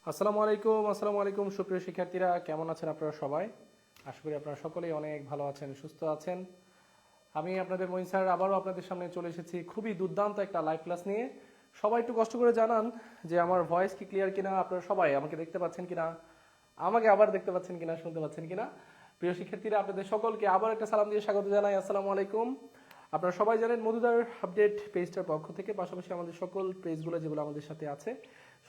আসসালামু আলাইকুম সুপ্রিয় শিক্ষার্থীরা, কেমন আছেন আপনারা সবাই? আশা করি আপনারা সকলেই অনেক ভালো আছেন, সুস্থ আছেন। আমি আপনাদের মঈন স্যার আবারও আপনাদের সামনে চলে এসেছি খুবই দুর্দান্ত একটা লাইভ ক্লাস নিয়ে। সবাই একটু কষ্ট করে জানান যে আমার ভয়েস কি ক্লিয়ার কিনা, আপনারা সবাই আমাকে দেখতে পাচ্ছেন কিনা, আমাকে আবার দেখতে পাচ্ছেন কিনা, শুনতে পাচ্ছেন কিনা। প্রিয় শিক্ষার্থীরা, আপনাদের সকলকে আবার একটা সালাম দিয়ে স্বাগত জানাই। আসসালামু আলাইকুম। আপনারা সবাই জানেন মধুদার আপডেট পেজটার পক্ষ থেকে, পাশাপাশি আমাদের সকল পেজগুলো যেগুলো আমাদের সাথে আছে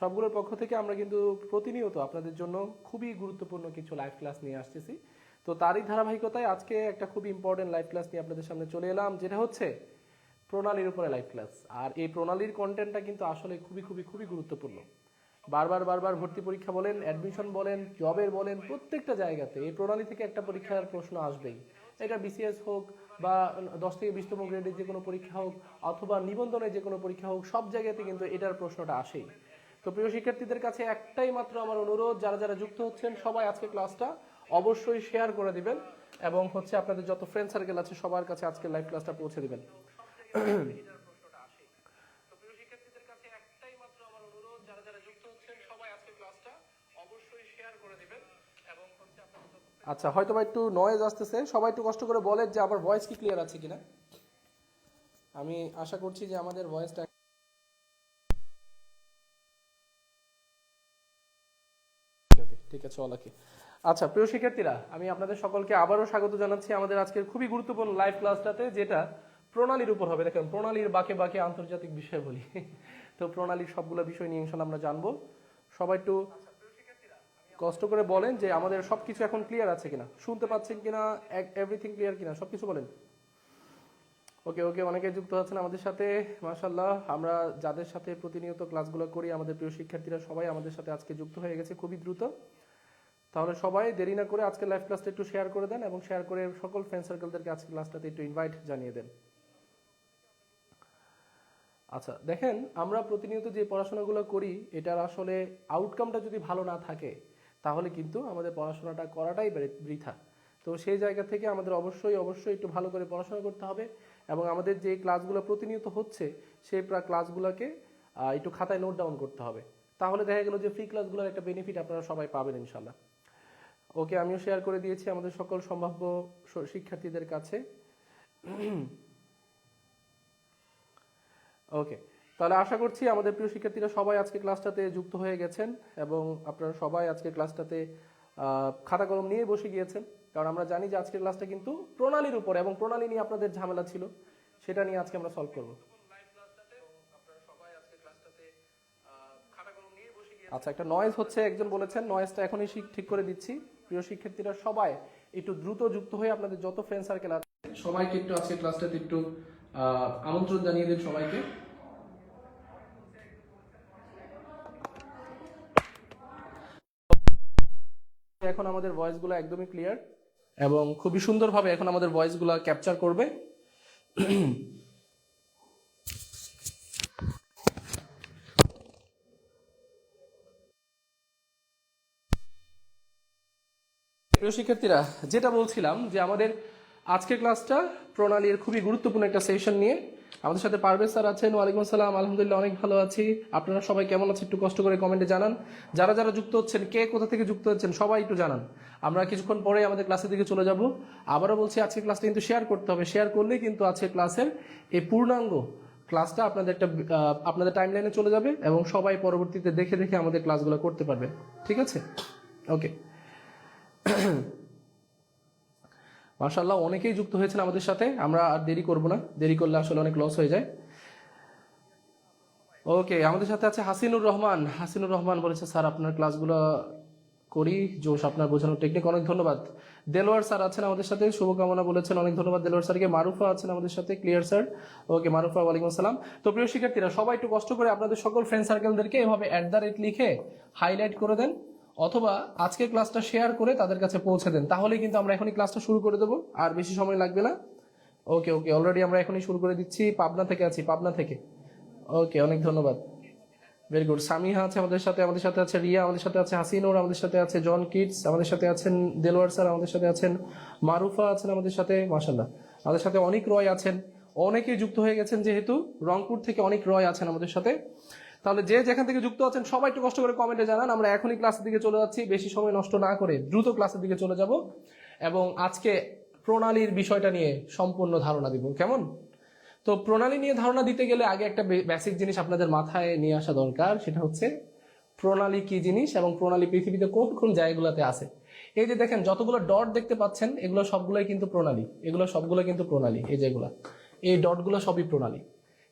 সবগুলোর পক্ষ থেকে আমরা কিন্তু প্রতিনিয়ত আপনাদের জন্য খুবই গুরুত্বপূর্ণ কিছু লাইভ ক্লাস নিয়ে আসতেছি। তো তারই ধারাবাহিকতায় আজকে একটা খুবই ইম্পর্টেন্ট লাইভ ক্লাস নিয়ে আপনাদের সামনে চলে এলাম, যেটা হচ্ছে প্রণালীর উপরে লাইভ ক্লাস। আর এই প্রণালীর কন্টেন্টটা কিন্তু আসলে খুবই খুবই খুবই গুরুত্বপূর্ণ। বারবার ভর্তি পরীক্ষা বলেন, অ্যাডমিশন বলেন, জবের বলেন, প্রত্যেকটা জায়গাতে এই প্রণালী থেকে একটা পরীক্ষার প্রশ্ন আসবেই। এটা বিসিএস হোক বা 10 থেকে 20তম গ্রেডের যে কোনো পরীক্ষা হোক অথবা নিবন্ধনের যে কোনো পরীক্ষা হোক, সব জায়গাতে কিন্তু এটার প্রশ্নটা আসেই। তো প্রিয় শিক্ষার্থীদের কাছে একটাই মাত্র আমার অনুরোধ, যারা যারা যুক্ত হচ্ছেন সবাই আজকে ক্লাসটা অবশ্যই শেয়ার করে দিবেন এবং হচ্ছে আপনাদের যত ফ্রেন্ড সার্কেল আছে সবার কাছে আজকে লাইভ ক্লাসটা পৌঁছে দিবেন। আচ্ছা, হয়তো বা একটু নয়েজ আসতেছে, সবাই একটু কষ্ট করে বলেন যে আমার ভয়েস কি ক্লিয়ার আছে কিনা। আমি আশা করছি যে আমাদের ভয়েসটা ঠিক আছে। ওকে, আচ্ছা প্রিয় শিক্ষার্থীরা, আমি আপনাদের সকলকে আবারও স্বাগত জানাচ্ছি আমাদের আজকের খুবই গুরুত্বপূর্ণ লাইভ ক্লাসটাতে, যেটা প্রণালীর উপর হবে। দেখেন, প্রণালীর বাঁকে বাঁকে আন্তর্জাতিক বিষয় বলি। তো প্রণালীর সবগুলো বিষয় নিয়ে ইনশাল্লাহ আমরা জানবো। সবাই একটু কষ্ট করে বলেন যে আমাদের সবকিছু এখন ক্লিয়ার আছে কিনা, শুনতে পাচ্ছেন কিনা, এভরিথিং ক্লিয়ার কিনা, সবকিছু বলেন। ওকে, অনেকে যুক্ত আছেন আমাদের সাথে, মাশাআল্লাহ। আমরা যাদের সাথে প্রতিনিয়ত ক্লাসগুলো করি, আমাদের প্রিয় শিক্ষার্থীরা সবাই আমাদের সাথে আজকে যুক্ত হয়ে গেছে খুবই দ্রুত। তাহলে সবাই দেরি না করে আজকে লাইভ ক্লাসটা একটু শেয়ার করে দেন এবং শেয়ার করে সকল ফ্রেন্ড সার্কেলদেরকে আজকে ক্লাসটাতে একটু ইনভাইট জানিয়ে দেন। আচ্ছা দেখেন, আমরা প্রতিনিয়ত যে পড়াশোনাগুলো করি এটার আসলে আউটকামটা যদি ভালো না থাকে তাহলে কিন্তু আমাদের পড়াশোনাটা করাটাই বৃথা। তো সেই জায়গা থেকে আমাদের অবশ্যই একটু ভালো করে পড়াশোনা করতে হবে এবং আমাদের যে ক্লাসগুলো প্রতিনিয়ত হচ্ছে সেই ক্লাসগুলোকে একটু খাতায় নোট ডাউন করতে হবে। তাহলে দেখা গেল যে ফ্রি ক্লাসগুলোর একটা বেনিফিট আপনারা সবাই পাবেন ইনশাল্লাহ। ওকে, আমিও শেয়ার করে দিয়েছি আমাদের সকল সম্ভাব্য শিক্ষার্থীদের কাছে। ওকে, তাহলে আশা করছি আমাদের প্রিয় শিক্ষার্থীরা সবাই আজকে ক্লাসটাতে যুক্ত হয়ে গেছেন এবং আপনারা সবাই আজকে ক্লাসটাতে খাতা কলম নিয়ে বসে গিয়েছেন, কারণ আমরা জানি যে আজকের ক্লাসটা কিন্তু প্রণালীর উপর এবং প্রণালী নিয়ে আপনাদের ঝামেলা ছিল, সেটা নিয়ে আজকে আমরা সলভ করব। আচ্ছা, একটা নয়েজ হচ্ছে, একজন বলেছেন, নয়েজটা এখনই ঠিক করে দিচ্ছি। প্রিয় শিক্ষার্থীরা সবাই একটু দ্রুত যুক্ত হয়ে আপনাদের যত ফ্রেন্ড সার্কেল আছে সবাইকে একটু আজকে ক্লাসটাতে একটু আমন্ত্রণ জানিয়ে দিন সবাইকে। এখন আমাদের ভয়েসগুলো একদমই ক্লিয়ার এবং খুবই সুন্দরভাবে এখন আমাদের ভয়েসগুলো ক্যাপচার করবে। প্রিয় শিক্ষার্থীরা, যেটা বলছিলাম যে আমাদের আজকের ক্লাসটা প্রণালীর খুবই গুরুত্বপূর্ণ একটা সেশন নিয়ে। আমাদের সাথে পারভেজ স্যার আছেন। ওয়ালাইকুম আসসালাম। আলহামদুলিল্লাহ অনেক ভালো আছি। আপনারা সবাই কেমন আছেন একটু কষ্ট করে কমেন্টে জানান। যারা যারা যুক্ত হচ্ছেন, কে কোথা থেকে যুক্ত হচ্ছেন সবাই একটু জানান। আমরা কিছুক্ষণ পরে আমাদের ক্লাসের দিকে চলে যাব। আবারও বলছি, আজকের ক্লাসটা কিন্তু শেয়ার করতে হবে। শেয়ার করলেই কিন্তু আজকের ক্লাসের এই পূর্ণাঙ্গ ক্লাসটা আপনাদের টাইমলাইনে চলে যাবে এবং সবাই পরবর্তীতে দেখে দেখে আমাদের ক্লাসগুলো করতে পারবে। ঠিক আছে? ওকে, মাশাআল্লাহ অনেকেই যুক্ত হয়েছেন আমাদের সাথে। আমরা আর দেরি করব না, দেরি করলে আসলে অনেক লস হয়ে যায়। ওকে, আমাদের সাথে আছে হাসিনুর রহমান। হাসিনুর রহমান বলেছে, স্যার আপনার ক্লাসগুলো করি, জোশ, আপনার বোঝানোর টেকনিক অনেক ধন্যবাদ। দেলোয়ার স্যার আছেন আমাদের সাথে, শুভকামনা বলেছেন, অনেক ধন্যবাদ দেলোয়ার স্যারকে। মারুফা আছেন আমাদের সাথে, ক্লিয়ার স্যার। ওকে মারুফা, ওয়ালাইকুম আসসালাম। তো প্রিয় শিক্ষার্থীরা সবাই একটু কষ্ট করে আপনাদের সকল ফ্রেন্ড সার্কেলদেরকে এভাবে @ লিখে হাইলাইট করে দেন অথবা আজকে ক্লাসটা শেয়ার করে তাদের কাছে পৌঁছে দেন, তাহলে কিন্তু আমরা এখনই ক্লাসটা শুরু করে দেবো, আর বেশি সময় লাগবে না। ওকে, অলরেডি আমরা এখনই শুরু করে দিচ্ছি। পাবনা থেকে আছি, পাবনা থেকে। ওকে, অনেক ধন্যবাদ। Very good. সামিহা আছে আমাদের সাথে আছে রিয়া, আমাদের সাথে আছে হাসিনুর, আমাদের সাথে আছে জন কিডস, আমাদের সাথে আছেন দেলোয়ার স্যার, আমাদের সাথে আছেন মারুফা আছেন আমাদের সাথে, মাশাআল্লাহ। আমাদের সাথে অনেক রয় আছেন, অনেকেই যুক্ত হয়ে গেছেন, যেহেতু রংপুর থেকে অনেক রয় আছেন আমাদের সাথে। তাহলে যে যেখান থেকে যুক্ত আছেন সবাই একটু কষ্ট করে কমেন্টে জানান। আমরা এখনই ক্লাসের দিকে চলে যাচ্ছি, বেশি সময় নষ্ট না করে দ্রুত ক্লাসের দিকে চলে যাব এবং আজকে প্রণালীর বিষয়টা নিয়ে সম্পূর্ণ ধারণা দিব। কেমন? তো প্রণালী নিয়ে ধারণা দিতে গেলে আগে একটা বেসিক জিনিস আপনাদের মাথায় নিয়ে আসা দরকার, সেটা হচ্ছে প্রণালী কি জিনিস এবং প্রণালী পৃথিবীতে কোন কোন জায়গাগুলোতে আছে। এই যে দেখেন যতগুলো ডট দেখতে পাচ্ছেন এগুলো সবগুলোই কিন্তু প্রণালী, এগুলো সবগুলো কিন্তু প্রণালী। এই যেগুলো, এই ডটগুলো সবই প্রণালী।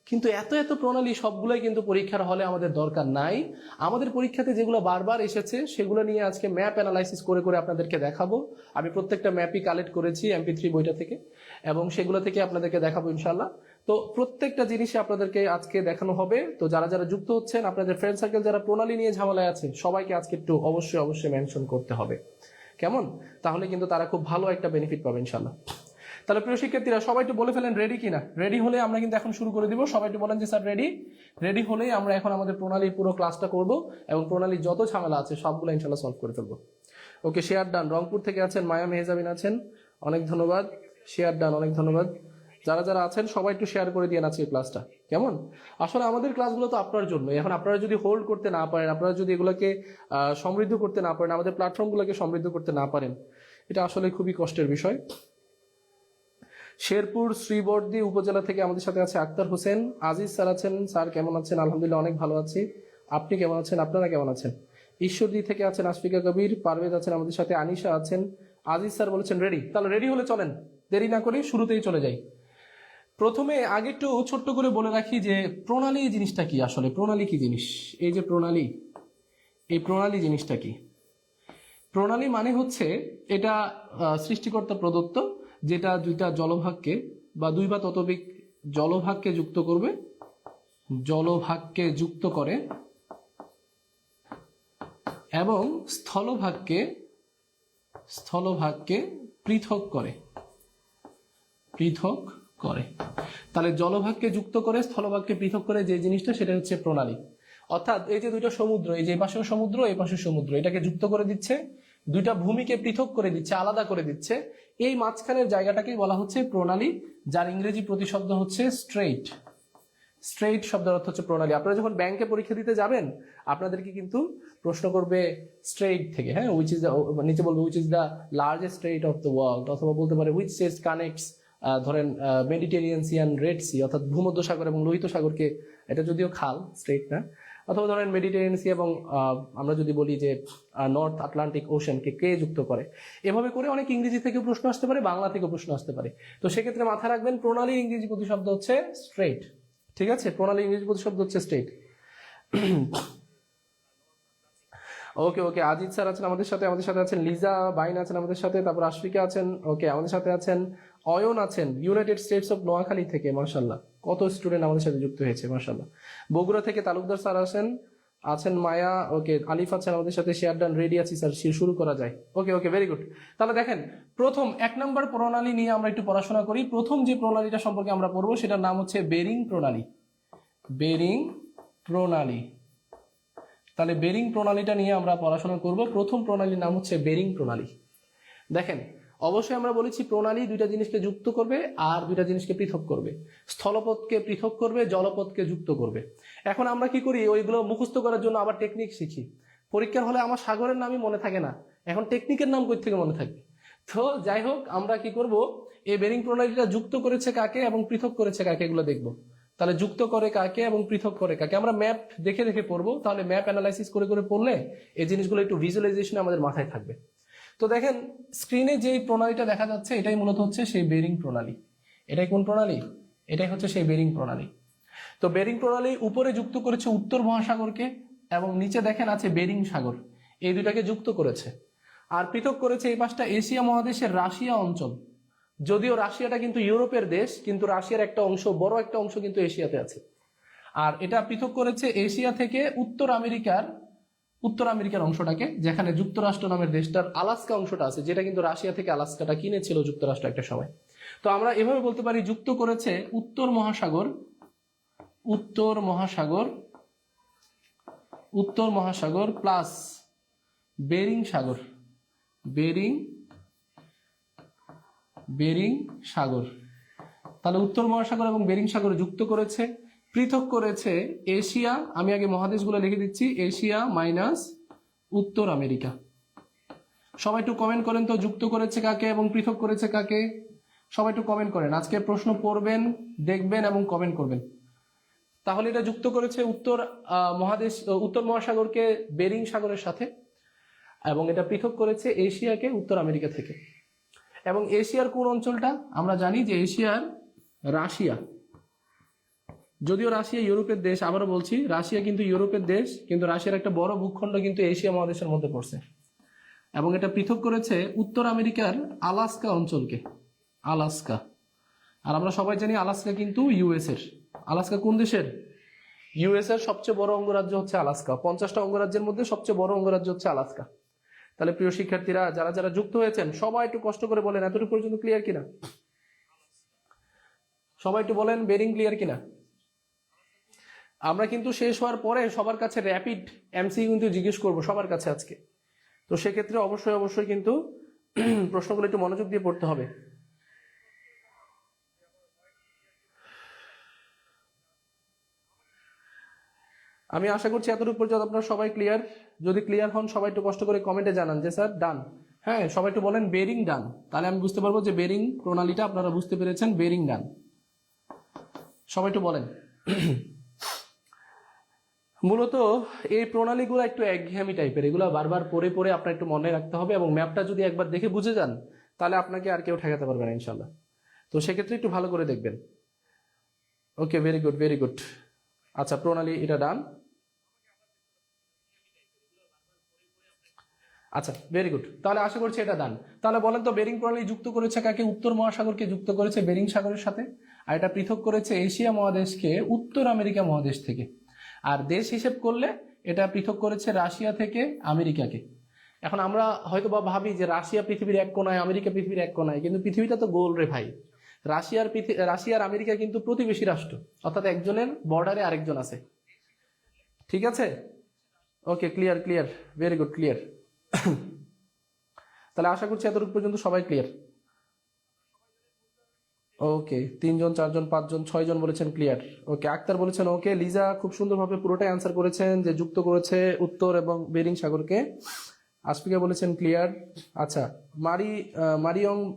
কিন্তু এত এত প্রণালী সবগুলোই কিন্তু পরীক্ষার হলে আমাদের দরকার নাই। আমাদের পরীক্ষাতে যেগুলো বারবার এসেছে সেগুলো নিয়ে আজকে ম্যাপ অ্যানালাইসিস করে করে আপনাদেরকে দেখাবো। আমি প্রত্যেকটা ম্যাপই কালেক্ট করেছি MP3 বইটা থেকে এবং সেগুলো থেকে আপনাদেরকে দেখাবো ইনশাল্লাহ। তো প্রত্যেকটা জিনিসই আপনাদেরকে আজকে দেখানো হবে। তো যারা যারা যুক্ত হচ্ছেন, আপনাদের ফ্রেন্ড সার্কেল যারা প্রণালী নিয়ে ঝামেলায় আছে, সবাইকে আজকে একটু অবশ্যই অবশ্যই মেনশন করতে হবে। কেমন? তাহলে কিন্তু তারা খুব ভালো একটা বেনিফিট পাবে ইনশাল্লাহ। তাহলে প্রিয় শিক্ষার্থীরা সবাই একটু বলে ফেলেন রেডি কিনা। রেডি হলে আমরা কিন্তু এখন শুরু করে দিব। সবাই একটু বলেন যে স্যার রেডি। রেডি হলেই আমরা এখন আমাদের প্রণালীর পুরো ক্লাসটা করব এবং প্রণালীর যত ঝামেলা আছে সবগুলো ইনশাল্লাহ সলভ করে ফেলবো। ওকে, শেয়ার ডান। রংপুর থেকে আছেন মায়া মেহজাবিন আছেন, অনেক ধন্যবাদ। শেয়ার ডান, অনেক ধন্যবাদ। যারা যারা আছেন সবাই একটু শেয়ার করে দিয়ে আজকে ক্লাসটা। কেমন? আসলে আমাদের ক্লাসগুলো তো আপনার জন্য। এখন আপনারা যদি হোল্ড করতে না পারেন, আপনারা যদি এগুলোকে সমৃদ্ধ করতে না পারেন, আমাদের প্ল্যাটফর্মগুলোকে সমৃদ্ধ করতে না পারেন, এটা আসলে খুবই কষ্টের বিষয়। শেরপুর শ্রীবর্দী উপজেলা থেকে আমাদের সাথে আছে আক্তার হোসেন। আজিজ স্যার আছেন। স্যার কেমন আছেন? আলহামদুলিল্লাহ অনেক ভালো আছি। আপনি কেমন আছেন? আপনারা কেমন আছেন? ঈশ্বরদী থেকে আছেন আশফিকা কবির। পারভেজ আছেন আমাদের সাথে। আনিশা আছেন। আজিজ স্যার বলেছেন রেডি। তাহলে রেডি হলে চলেন, দেরি না করি শুরুতেই চলে যাই। প্রথমে আগে একটু ছোট্ট করে বলে রাখি যে প্রণালী জিনিসটা কি। আসলে প্রণালী কি জিনিস? এই যে প্রণালী, এই প্রণালী জিনিসটা কি? প্রণালী মানে হচ্ছে এটা সৃষ্টিকর্তা প্রদত্ত, যেটা দুইটা জলভাগকে বা দুই বা ততোধিক জলভাগকে যুক্ত করবে, জলভাগকে যুক্ত করে এবং স্থলভাগকে পৃথক করে, পৃথক করে। তাহলে জলভাগকে যুক্ত করে স্থলভাগকে পৃথক করে যে জিনিসটা, সেটা হচ্ছে প্রণালী। অর্থাৎ এই যে দুইটা সমুদ্র, এই যে পাশের সমুদ্র, এই পাশের সমুদ্র, এটাকে যুক্ত করে দিচ্ছে, দুইটা ভূমিকে পৃথক করে দিচ্ছে, আলাদা করে দিচ্ছে। এই মাঝখানের জায়গাটাকেই বলা হচ্ছে প্রণালী, যার ইংরেজি প্রতিশব্দ হচ্ছে স্ট্রেইট। স্ট্রেইট শব্দের অর্থ হচ্ছে প্রণালী। আপনারা যখন ব্যাংকে পরীক্ষা দিতে যাবেন আপনাদেরকে কিন্তু প্রশ্ন করবে স্ট্রেইট থেকে, হ্যাঁ, উইচ ইজ নিচে বলবে which is the largest strait of the world, অথবা বলতে পারে হুইচ স্টেট কানেক্টস ধরেন Mediterranean Sea and Red Sea, অর্থাৎ ভূমধ্য সাগর এবং লোহিত সাগরকে, এটা যদিও খাল, স্ট্রেইট না, অথবা ধরেন মেডিটেরিয়ান সি এবং আমরা যদি বলি যে নর্থ আটলান্টিক ওশানকে কে যুক্ত করে। এভাবে করে অনেক ইংরেজি থেকেও প্রশ্ন আসতে পারে, বাংলা থেকেও প্রশ্ন আসতে পারে। তো সেক্ষেত্রে মাথায় রাখবেন প্রণালীর ইংরেজি প্রতিশব্দ হচ্ছে স্ট্রেইট। ঠিক আছে, প্রণালীর ইংরেজি প্রতিশব্দ হচ্ছে স্ট্রেইট। ওকে ওকে, আজিজ স্যার আছেন আমাদের সাথে, আমাদের সাথে আছেন লিজা বাইন আছেন আমাদের সাথে, তারপর আশফিকা আছেন। ওকে, আমাদের সাথে আছেন অয়ন আছেন ইউনাইটেড স্টেটস অফ নোয়াখালী থেকে। মাশাআল্লাহ, কত স্টুডেন্ট আমাদের সাথে যুক্ত হয়েছে, মাশাআল্লাহ। বগুড়া থেকে তালুকদার স্যার আছেন মায়া। ওকে, আলিফ আছেন আমাদের সাথে। শেয়ার ডান, রেডি আছি স্যার, শুরু করা যায়। ওকে ওকে, ভেরি গুড। তাহলে দেখেন প্রথম 1 নম্বর প্রণালী নিয়ে আমরা একটু পড়াশোনা করি। প্রথম যে প্রণালীটা সম্পর্কে আমরা পড়বো সেটার নাম হচ্ছে বেরিং প্রণালী। বেরিং প্রণালী। তাহলে বেরিং প্রণালীটা নিয়ে আমরা পড়াশোনা করব। প্রথম প্রণালীর নাম হচ্ছে বেরিং প্রণালী। দেখেন অবশ্যই আমরা বলেছি প্রণালী দুইটা জিনিসকে যুক্ত করবে আর দুইটা জিনিসকে পৃথক করবে। স্থলপথকে পৃথক করবে, জলপথকে যুক্ত করবে। এখন আমরা কি করি, ওইগুলো মুখস্থ করার জন্য আবার টেকনিক শিখি। পরীক্ষার হলে আমার সাগরের নামই মনে থাকে না, এখন টেকনিকের নাম কই থেকে মনে থাকবে? তো যাই হোক, আমরা কি করব, এই বেরিং প্রণালীটা যুক্ত করেছে কাকে এবং পৃথক করেছে কাকে এগুলো দেখব। তাহলে যুক্ত করে কাকে এবং পৃথক করে কাকে আমরা ম্যাপ দেখে দেখে পড়বো। তাহলে ম্যাপ অ্যানালাইসিস করে করে পড়লে এই জিনিসগুলো একটু ভিজুয়ালাইজেশন আমাদের মাথায় থাকবে। তো দেখেন স্ক্রিনে যেই প্রণালীটা দেখা যাচ্ছে এটাই মূলত হচ্ছে সেই বেরিং প্রণালী। এটাই কোন প্রণালী? এটাই হচ্ছে সেই বেরিং প্রণালী। তো বেরিং প্রণালী উপরে যুক্ত করেছে উত্তর মহাসাগরকে এবং নিচে দেখেন আছে বেরিং সাগর, এই দুটাকে যুক্ত করেছে। আর পৃথক করেছে এই পাশটা এশিয়া মহাদেশের রাশিয়া অঞ্চল। যদিও রাশিয়াটা কিন্তু ইউরোপের দেশ, কিন্তু রাশিয়ার একটা অংশ, বড় একটা অংশ কিন্তু এশিয়াতে আছে। আর এটা পৃথক করেছে এশিয়া থেকে উত্তর আমেরিকার অংশটাকে, যেখানে যুক্তরাষ্ট্র নামের দেশটার আলাস্কা অংশটা আছে, যেটা কিন্তু রাশিয়া থেকে আলাস্কাটা কিনেছিল যুক্তরাষ্ট্র একটা সময়। তো আমরা এভাবে বলতে পারি যুক্ত করেছে উত্তর মহাসাগর প্লাস বেরিং সাগর, বেরিং সাগর। তাহলে উত্তর মহাসাগর এবং বেরিং সাগর যুক্ত করেছে। পৃথক করেছে এশিয়া, আমি আগে মহাদেশগুলো লিখে দিচ্ছি, এশিয়া মাইনাস উত্তর আমেরিকা। সবাই একটু কমেন্ট করেন তো, যুক্ত করেছে কাকে এবং পৃথক করেছে কাকে? সবাই একটু কমেন্ট করেন, আজকে প্রশ্ন পড়বেন, দেখবেন এবং কমেন্ট করবেন। তাহলে এটা যুক্ত করেছে উত্তর মহাদেশ, উত্তর মহাসাগরকে বেরিং সাগরের সাথে, এবং এটা পৃথক করেছে এশিয়াকে উত্তর আমেরিকা থেকে। এবং এশিয়ার কোন অঞ্চলটা? আমরা জানি যে এশিয়ার রাশিয়া, যদিও রাশিয়া ইউরোপের দেশ, আবারও বলছি রাশিয়া কিন্তু ইউরোপের দেশ, কিন্তু রাশিয়ার একটা বড় ভূখণ্ড কিন্তু এশিয়া মহাদেশের মধ্যে পড়ছে। এবং এটা পৃথক করেছে উত্তর আমেরিকার আলাস্কা অঞ্চলকে, আলাস্কা। আর আমরা সবাই জানি আলাস্কা কিন্তু ইউএস এর। আলাস্কা কোন দেশের? ইউএস এর সবচেয়ে বড় অঙ্গরাজ্য হচ্ছে আলাস্কা। 50টা অঙ্গরাজ্যের মধ্যে সবচেয়ে বড় অঙ্গরাজ্য হচ্ছে আলাস্কা। তাহলে প্রিয় শিক্ষার্থীরা, যারা যারা যুক্ত হয়েছেন সবাই একটু কষ্ট করে বলেন এতটুকু পর্যন্ত ক্লিয়ার কিনা? সবাই একটু বলেন বেরিং ক্লিয়ার কিনা? আমরা কিন্তু শেষ হওয়ার পরে সবার কাছে র্যাপিড এমসিকিউ কিন্তু জিজ্ঞেস করবো সবার কাছে আজকে। তো সেক্ষেত্রে অবশ্যই অবশ্যই কিন্তু প্রশ্নগুলো একটু মনোযোগ দিয়ে পড়তে হবে। আমি আশা করছি এতটুকু পর্যন্ত আপনারা সবাই ক্লিয়ার। যদি ক্লিয়ার হন সবাই একটু কষ্ট করে কমেন্টে জানান যে স্যার ডান। হ্যাঁ, সবাই একটু বলেন বেরিং ডান, তাহলে আমি বুঝতে পারবো যে বেরিং প্রণালীটা আপনারা বুঝতে পেরেছেন, বেরিং ডান। সবাই একটু বলেন। মূলত এই প্রণালীগুলো একটু একঘেয়েমি টাইপের, এগুলো বারবার পড়ে পড়ে আপনার একটু মনে রাখতে হবে, এবং ম্যাপটা যদি একবার দেখে বুঝে যান তাহলে আপনাকে আর কেউ ঠেকাতে পারবে না ইনশাল্লাহ। তো সেক্ষেত্রে একটু ভালো করে দেখবেন। ওকে, ভেরি গুড ভেরি গুড। আচ্ছা, প্রণালী এটা ডান। আচ্ছা, ভেরি গুড, তাহলে আশা করছি এটা ডান। তাহলে বলেন তো বেরিং প্রণালী যুক্ত করেছে কাকে? উত্তর মহাসাগরকে যুক্ত করেছে বেরিং সাগরের সাথে, আর এটা পৃথক করেছে এশিয়া মহাদেশকে উত্তর আমেরিকা মহাদেশ থেকে। আর দেশ হিসেব করলে এটা পৃথক করেছে রাশিয়া থেকে আমেরিকাকে। এখন আমরা হয়তো বা ভাবি যে রাশিয়া পৃথিবীর এক কোনায়, আমেরিকা পৃথিবীর এক কোনায়, কিন্তু পৃথিবীটা তো গোল রে ভাই। রাশিয়ার আমেরিকা কিন্তু প্রতিবেশী রাষ্ট্র, অর্থাৎ একজনের বর্ডারে আরেকজন আছে। ঠিক আছে, okay, clear clear, very good, clear. তাহলে আশা করছি এতটুকু পর্যন্ত সবাই ক্লিয়ার। ওকে, 3 জন 4 জন 5 জন 6 জন বলেছেন ক্লিয়ার। ওকে, আক্তার বলেছেন ওকে, লিজা খুব সুন্দরভাবে পুরোটাই আনসার করেছেন যে যুক্ত করেছে উত্তর এবং বেরিং সাগরকে। আসফিকা বলেছেন ক্লিয়ার। আচ্ছা,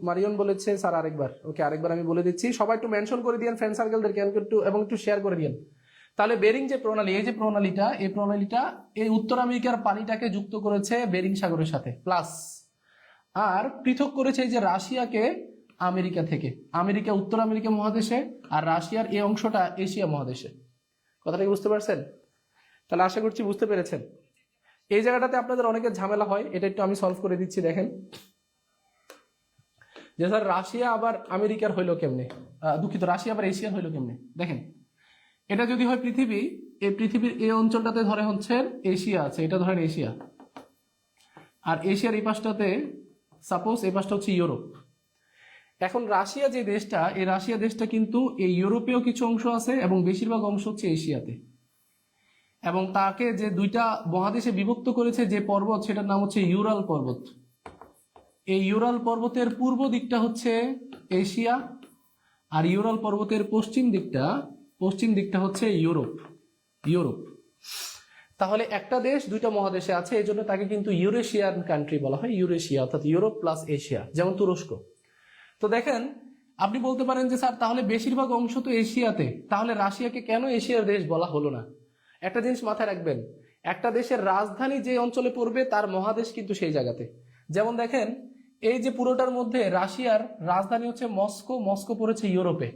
মারিয়ন বলেছে স্যার আরেকবার। ওকে, আরেকবার আমি বলে দিচ্ছি, সবাই একটু মেনশন করে দিয়েন ফ্রেন্ড সার্কেলদেরকে একটু, এবং একটু শেয়ার করে দিয়েন। তাহলে বেরিং যে প্রণালী, এই যে প্রণালীটা, এই প্রণালীটা এই উত্তর আমেরিকার পানিটাকে যুক্ত করেছে বেরিং সাগরের সাথে প্লাস, আর পৃথক করেছে এই যে রাশিয়াকে আমেরিকা থেকে। আমেরিকা উত্তর আমেরিকা মহাদেশে, আর রাশিয়ার এই অংশটা এশিয়া মহাদেশে। কথাটা কি বুঝতে পারছেন? তাহলে আশা করছি বুঝতে পেরেছেন। এই জায়গাটাতে আপনাদের অনেকের ঝামেলা হয়, এটা একটু আমি সলভ করে দিচ্ছি। দেখেন যে স্যার রাশিয়া আবার আমেরিকার হইলো কেমনে, দুঃখিত, রাশিয়া আবার এশিয়ার হইলো কেমনে। দেখেন, এটা যদি হয় পৃথিবী, এই পৃথিবীর এই অঞ্চলটাতে ধরে হচ্ছে এশিয়া আছে, এটা ধরেন এশিয়া, আর এশিয়ার এই পাশটাতে সাপোজ এই পাশটা হচ্ছে ইউরোপ। এখন রাশিয়া যে দেশটা, এই রাশিয়া দেশটা কিন্তু এই ইউরোপেও কিছু অংশ আছে এবং বেশিরভাগ অংশ হচ্ছে এশিয়াতে। এবং তাকে যে দুইটা মহাদেশে বিভক্ত করেছে যে পর্বত, সেটার নাম হচ্ছে ইউরাল পর্বত। এই ইউরাল পর্বতের পূর্ব দিকটা হচ্ছে এশিয়া, আর ইউরাল পর্বতের পশ্চিম দিকটা হচ্ছে ইউরোপ। তাহলে একটা দেশ দুইটা মহাদেশে আছে, এই জন্য তাকে কিন্তু ইউরেশিয়ান কান্ট্রি বলা হয়, ইউরেশিয়া অর্থাৎ ইউরোপ প্লাস এশিয়া, যেমন তুরস্ক। তো দেখেন, আপনি বলতে পারেন যে স্যার তাহলে বেশিরভাগ অংশ তো এশিয়াতে, তাহলে রাশিয়াকে কেন এশিয়ার দেশ বলা হলো না? একটা জিনিস মাথায় রাখবেন, একটা দেশের রাজধানী যে অঞ্চলে পড়বে তার মহাদেশ কিন্তু সেই জায়গাতে। যেমন দেখেন, এই যে পুরোটার মধ্যে রাশিয়ার রাজধানী হচ্ছে মস্কো, মস্কো পড়েছে ইউরোপে,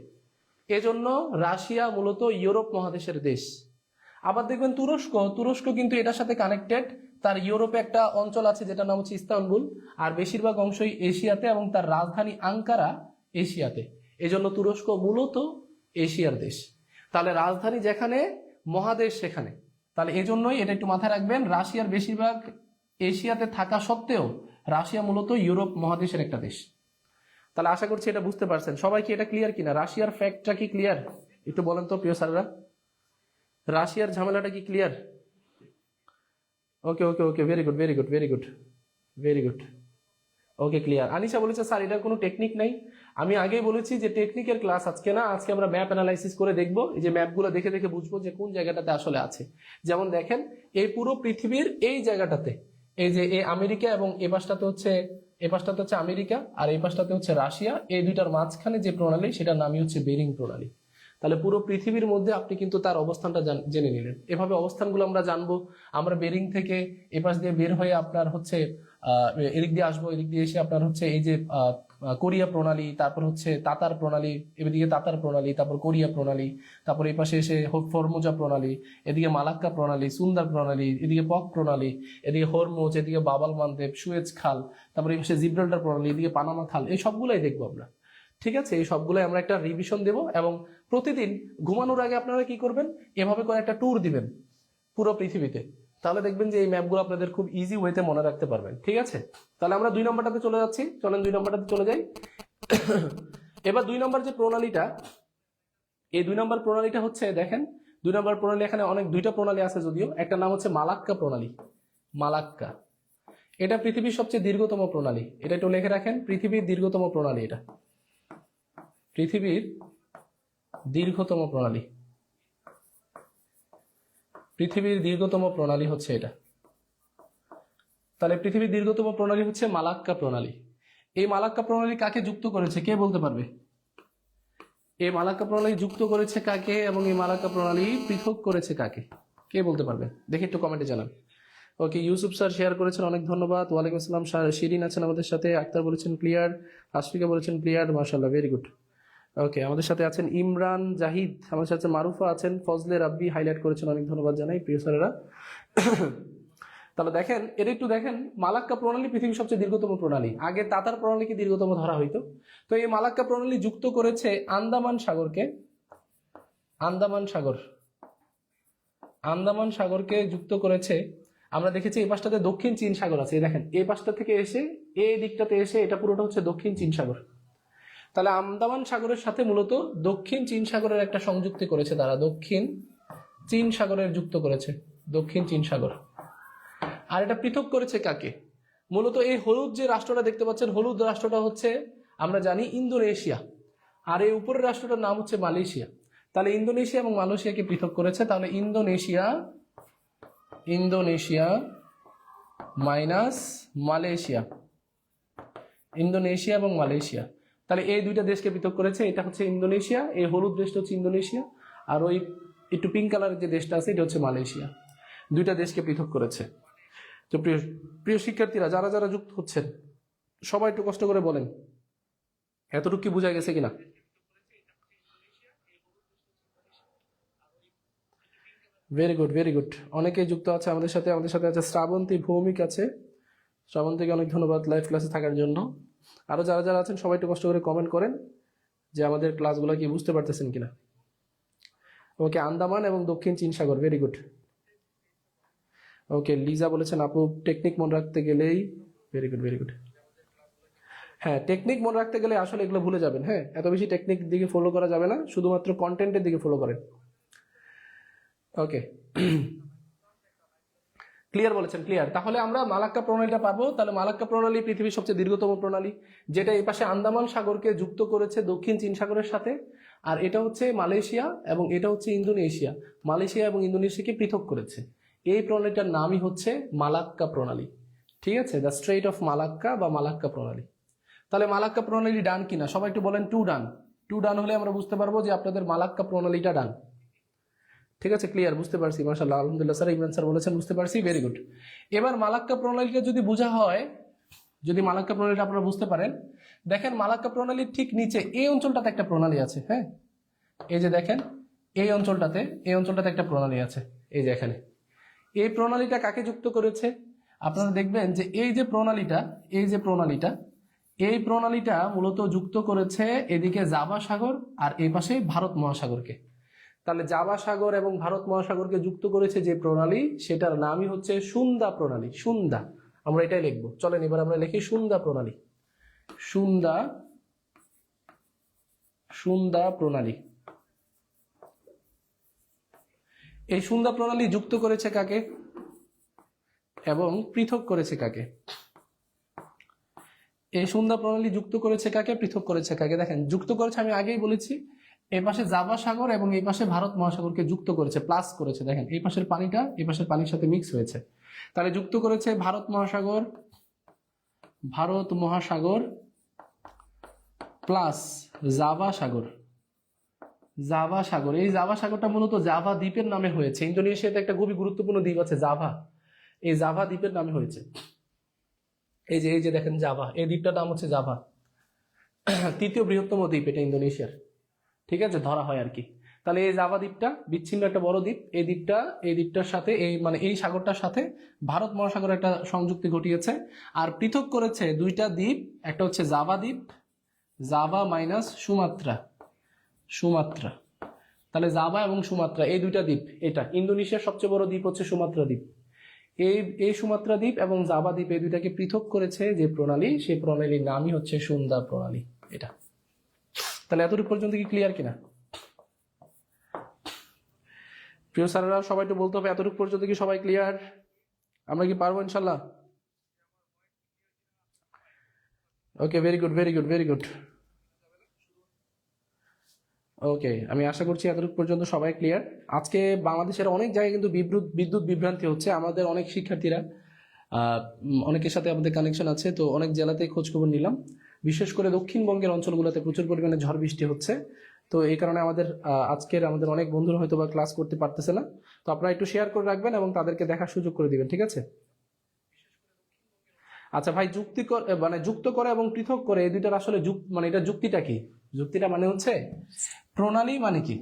এজন্য রাশিয়া মূলত ইউরোপ মহাদেশের দেশ। আবার দেখবেন তুরস্ক কিন্তু এটার সাথে কানেক্টেড, তার ইউরোপে একটা অঞ্চল আছে যেটার নাম হচ্ছে ইস্তানবুল, আর বেশিরভাগ অংশই এশিয়াতে, এবং তার রাজধানী আঙ্কারা এশিয়াতে। এজন্য তুরস্ক মূলত এশিয়ার দেশ। তাহলে রাজধানী যেখানে, মহাদেশ সেখানে। তাহলে এজন্যই এটা একটু মাথায় রাখবেন, রাশিয়ার বেশিরভাগ এশিয়াতে থাকা সত্ত্বেও রাশিয়া মূলত ইউরোপ মহাদেশের একটা দেশ। তাহলে আশা করছি এটা বুঝতে পারছেন সবাই। কি এটা ক্লিয়ার কিনা? রাশিয়ার ফ্যাক্টটা কি ক্লিয়ার? একটু বলেন তো প্রিয় স্যাররা, রাশিয়ার ঝামেলাটা কি clear? Okay okay okay, very good very good very good very good. Okay clear. Anisha বলেছে স্যার এটার কোনো টেকনিক নাই। আমি আগেই বলেছি যে টেকনিকের ক্লাস আজকে না, আজকে আমরা ম্যাপ অ্যানালাইসিস করে দেখবো, এই যে ম্যাপগুলো দেখে দেখে বুঝবো যে কোন জায়গাটাতে আসলে আছে। যেমন দেখেন এই পুরো পৃথিবীর এই জায়গাটাতে, এই যে এই আমেরিকা এবং এ পাশটাতে হচ্ছে আমেরিকা আর এই পাশটাতে হচ্ছে রাশিয়া, এই দুইটার মাঝখানে যে প্রণালী সেটার নামই হচ্ছে বেরিং প্রণালী। তাহলে পুরো পৃথিবীর মধ্যে আপনি কিন্তু তার অবস্থানটা জেনে নিলেন। এভাবে অবস্থানগুলো আমরা জানবো। আমরা বেরিং থেকে এপাশ দিয়ে বের হয়ে আপনার হচ্ছে এদিক দিয়ে আসবো, এদিক দিয়ে এসে আপনার হচ্ছে এই যে কোরিয়া প্রণালী, তারপর হচ্ছে তাতার প্রণালী, এদিকে তাতার প্রণালী, তারপর কোরিয়া প্রণালী, তারপর এই পাশে এসে ফরমুজা প্রণালী, এদিকে মালাক্কা প্রণালী, সুন্দর প্রণালী, এদিকে পক প্রণালী, এদিকে হরমুজ, এদিকে বাবাল মানদেব, সুয়েজ খাল, তারপর এই পাশে জিব্রাল্টার প্রণালী, এদিকে পানামা খাল, এই সবগুলাই দেখবো আমরা। ঠিক আছে, এই সবগুলোই আমরা একটা রিভিশন দেব এবং প্রতিদিন ঘুমানোর আগে আপনারা কি করবেন, এভাবে করে একটা ট্যুর দিবেন পুরো পৃথিবীতে। তাহলে দেখবেন যে এই ম্যাপগুলো আপনাদের খুব ইজি ওয়েতে মনে রাখতে পারবেন। ঠিক আছে, তাহলে আমরা 2 নম্বরটাতে চলে যাচ্ছি। চলেন 2 নম্বরটাতে চলে যাই। এবার 2 নম্বর যে প্রণালীটা, এই 2 নম্বর প্রণালীটা হচ্ছে দেখেন 2 নম্বর প্রণালী, এখানে অনেক দুইটা প্রণালী আছে যদিও, একটা নাম হচ্ছে মালাক্কা প্রণালী। মালাক্কা এটা পৃথিবীর সবচেয়ে দীর্ঘতম প্রণালী। এটা একটু লিখে রাখেন, পৃথিবীর দীর্ঘতম প্রণালী। এটা পৃথিবীর দীর্ঘতম প্রণালী, পৃথিবীর দীর্ঘতম প্রণালী হচ্ছে এটা। তাহলে পৃথিবীর দীর্ঘতম প্রণালী হচ্ছে মালাক্কা প্রণালী। এই মালাক্কা প্রণালী কাকে যুক্ত করেছে কে বলতে পারবে? এই মালাক্কা প্রণালী যুক্ত করেছে কাকে এবং এই মালাক্কা প্রণালী পৃথক করেছে কাকে, কে বলতে পারবে? দেখি একটু কমেন্টে জানান। ওকে, ইউসুফ স্যার শেয়ার করেছেন, অনেক ধন্যবাদ। ওয়ালাইকুম আসসালাম। শিরিন আছেন আমাদের সাথে, আক্তার বলেছেন ক্লিয়ার, আশফিকা বলেছেন ক্লিয়ার, মাশাআল্লাহ, ভেরি গুড। ওকে, আমাদের সাথে আছেন ইমরান জাহিদ, আমাদের সাথে মারুফা আছেন, ফজলে রাব্বি হাইলাইট করেছেন, অনেক ধন্যবাদ জানাই প্রিয় স্যারেরা। তাহলে দেখেন এটা একটু দেখেন, মালাক্কা প্রণালী পৃথিবীর সবচেয়ে দীর্ঘতম প্রণালী। আগে তাতার প্রণালীকে দীর্ঘতম ধরা হইতো। তো এই মালাক্কা প্রণালী যুক্ত করেছে আন্দামান সাগরকে, আন্দামান সাগরকে যুক্ত করেছে। আমরা দেখেছি এই পাশটাতে দক্ষিণ চীন সাগর আছে, দেখেন এই পাশটা থেকে এসে এই দিকটাতে এসে এটা পুরোটা হচ্ছে দক্ষিণ চীন সাগর। তাহলে আন্দামান সাগরের সাথে মূলত দক্ষিণ চীন সাগরের একটা সংযুক্তি করেছে তারা, দক্ষিণ চীন সাগরের যুক্ত করেছে, দক্ষিণ চীন সাগর। আর এটা পৃথক করেছে কাকে? মূলত এই হলুদ যে রাষ্ট্রটা দেখতে পাচ্ছেন, হলুদ রাষ্ট্রটা হচ্ছে আমরা জানি ইন্দোনেশিয়া, আর এই উপরের রাষ্ট্রটার নাম হচ্ছে মালয়েশিয়া। তাহলে ইন্দোনেশিয়া এবং মালয়েশিয়াকে পৃথক করেছে। তাহলে ইন্দোনেশিয়া মাইনাস মালয়েশিয়া, ইন্দোনেশিয়া এবং মালয়েশিয়া। তাহলে এই দুইটা দেশকে পৃথক করেছে, এটা হচ্ছে ইন্দোনেশিয়া, এই হলুদ দেশটা হচ্ছে ইন্দোনেশিয়া, আর ওই একটু পিঙ্ক কালারের যে দেশটা আছে এটা হচ্ছে মালয়েশিয়া। দুইটা দেশকে পৃথক করেছে। তো প্রিয় শিক্ষার্থীরা, যারা যারা যুক্ত হচ্ছেন সবাই একটু কষ্ট করে বলেন এতটুকু কি বোঝা গেছে কিনা? Very good, very good. অনেকেই যুক্ত আছে আমাদের সাথে। আমাদের সাথে আছে শ্রাবন্তী, ভৌমিক আছে। শ্রাবন্তীকে অনেক ধন্যবাদ লাইভ ক্লাসে থাকার জন্য। আরো যারা যারা আছেন সবাই একটু কষ্ট করে কমেন্ট করেন যে আমাদের ক্লাসগুলো কি বুঝতে পারতেছেন কিনা। ওকে, আন্দামান এবং দক্ষিণ চীন সাগর, ভেরি গুড। ওকে, লিজা বলেছেন আপু টেকনিক মনে রাখতে গেলেই, ভেরি গুড, ভেরি গুড। হ্যাঁ, টেকনিক মনে রাখতে গেলে আসলে এগুলো ভুলে যাবেন। হ্যাঁ, এত বেশি টেকনিক দিকে ফলো করা যাবে না, শুধুমাত্র কন্টেন্টের দিকে ফলো করেন। ওকে, ক্লিয়ার বলেছেন, ক্লিয়ার। তাহলে আমরা মালাক্কা প্রণালীটা পাবো। তাহলে মালাক্কা প্রণালী পৃথিবীর সবচেয়ে দীর্ঘতম প্রণালী, যেটা এই পাশে আন্দামান সাগরকে যুক্ত করেছে দক্ষিণ চীন সাগরের সাথে, আর এটা হচ্ছে মালয়েশিয়া এবং এটা হচ্ছে ইন্দোনেশিয়া, মালয়েশিয়া এবং ইন্দোনেশিয়াকে পৃথক করেছে। এই প্রণালীটার নামই হচ্ছে মালাক্কা প্রণালী। ঠিক আছে, দ্য স্ট্রেইট অফ মালাক্কা বা মালাক্কা প্রণালী। তাহলে মালাক্কা প্রণালী ডান কিনা সবাই একটু বলেন, টু ডান। টু ডান হলে আমরা বুঝতে পারবো যে আপনাদের মালাক্কা প্রণালীটা ডান। ঠিক আছে, ক্লিয়ার, বুঝতে পারছি, মাশাআল্লাহ, আলহামদুলিল্লাহ স্যার, ইমরান স্যার বলেছেন বুঝতে পারছি, ভেরি গুড। এবার মালাক্কা প্রণালীটা যদি বোঝা হয়, যদি মালাক্কা প্রণালীটা আপনারা বুঝতে পারেন, দেখেন মালাক্কা প্রণালীর ঠিক নিচে এই অঞ্চলটাতে একটা প্রণালী আছে। হ্যাঁ, এই যে দেখেন এই অঞ্চলটাতে একটা প্রণালী আছে, এই যে এখানে। এই প্রণালীটা কাকে যুক্ত করেছে? আপনারা দেখবেন যে এই প্রণালীটা মূলত যুক্ত করেছে এদিকে জাভা সাগর আর এই পাশে ভারত মহাসাগরকে। তাহলে জাভা সাগর এবং ভারত মহাসাগরকে যুক্ত করেছে যে প্রণালী, সেটার নামই হচ্ছে সুন্দা প্রণালী। সুন্দা, আমরা এটাই লিখবো। চলেন এবার আমরা লিখি সুন্দা প্রণালী। সুন্দা প্রণালী। এই সুন্দা প্রণালী যুক্ত করেছে কাকে এবং পৃথক করেছে কাকে? এই সুন্দর প্রণালী যুক্ত করেছে কাকে, পৃথক করেছে কাকে? দেখেন যুক্ত করেছে, আমি আগেই বলেছি, এই পাশে জাভা সাগর এবং এই পাশে ভারত মহাসাগরকে যুক্ত করেছে, প্লাস করেছে। দেখেন এই পাশের পানিটা এই পাশের পানির সাথে মিক্স হয়েছে, তাহলে যুক্ত করেছে ভারত মহাসাগর, ভারত মহাসাগর প্লাস জাভা সাগর, জাভা সাগর। এই জাভা সাগরটা মূলত জাভা দ্বীপের নামে হয়েছে। ইন্দোনেশিয়াতে একটা খুবই গুরুত্বপূর্ণ দ্বীপ আছে জাভা, এই জাভা দ্বীপের নামে হয়েছে। এই যে দেখেন জাভা, এই দ্বীপটার নাম হচ্ছে জাভা, তৃতীয় বৃহত্তম দ্বীপ এটা ইন্দোনেশিয়ার, ঠিক আছে, ধরা হয় আর কি। তাহলে এই জাভা দ্বীপটা বিচ্ছিন্ন একটা বড় দ্বীপ, এই দ্বীপটার সাথে এই মানে এই সাগরটার সাথে ভারত মহাসাগর একটা সংযুক্তি ঘটিয়েছে, আর পৃথক করেছে দুইটা দ্বীপ, একটা হচ্ছে জাভা দ্বীপ, জাভা মাইনাস সুমাত্রা, সুমাত্রা। তাহলে জাভা এবং সুমাত্রা এই দুইটা দ্বীপ, এটা ইন্দোনেশিয়ার সবচেয়ে বড় দ্বীপ হচ্ছে সুমাত্রা দ্বীপ। এই সুমাত্রা দ্বীপ এবং জাভা দ্বীপ এই দুইটাকে পৃথক করেছে যে প্রণালী, সেই প্রণালীর নামই হচ্ছে সুন্দা প্রণালী। এটা তাহলে এতটুকু পর্যন্ত কি ক্লিয়ার কিনা প্রিয় স্যারেরা? সবাই একটু বলতে হবে এতটুকু পর্যন্ত কি সবাই ক্লিয়ার? আমরা কি পারবো ইনশাল্লাহ? Okay, very good very good very good. Okay, আমি আশা করছি এতটুকু পর্যন্ত সবাই ক্লিয়ার। আজকে বাংলাদেশের অনেক জায়গায় কিন্তু বিদ্যুৎ বিভ্রান্তি হচ্ছে। আমাদের অনেক শিক্ষার্থীরা অনেকের সাথে আমাদের কানেকশন আছে, তো অনেক জেলাতে খোঁজখবর নিলাম, বিশেষ করে দক্ষিণবঙ্গের অঞ্চলগুলোতে প্রচুর পরিমাণে ঝড় বৃষ্টি হচ্ছে। তো এই কারণে আমাদের অনেক বন্ধুরা হয়তো বা ক্লাস করতে পারতেছে না। তো আপনারা একটু শেয়ার করে রাখবেন এবং তাদেরকে দেখার সুযোগ করে দিবেন, ঠিক আছে? আচ্ছা ভাই, যুক্ত করে এবং পৃথক করে এই দুইটার আসলে মানে এটা যুক্তিটা কি? যুক্তিটা মানে হচ্ছে প্রণালী মানে কি?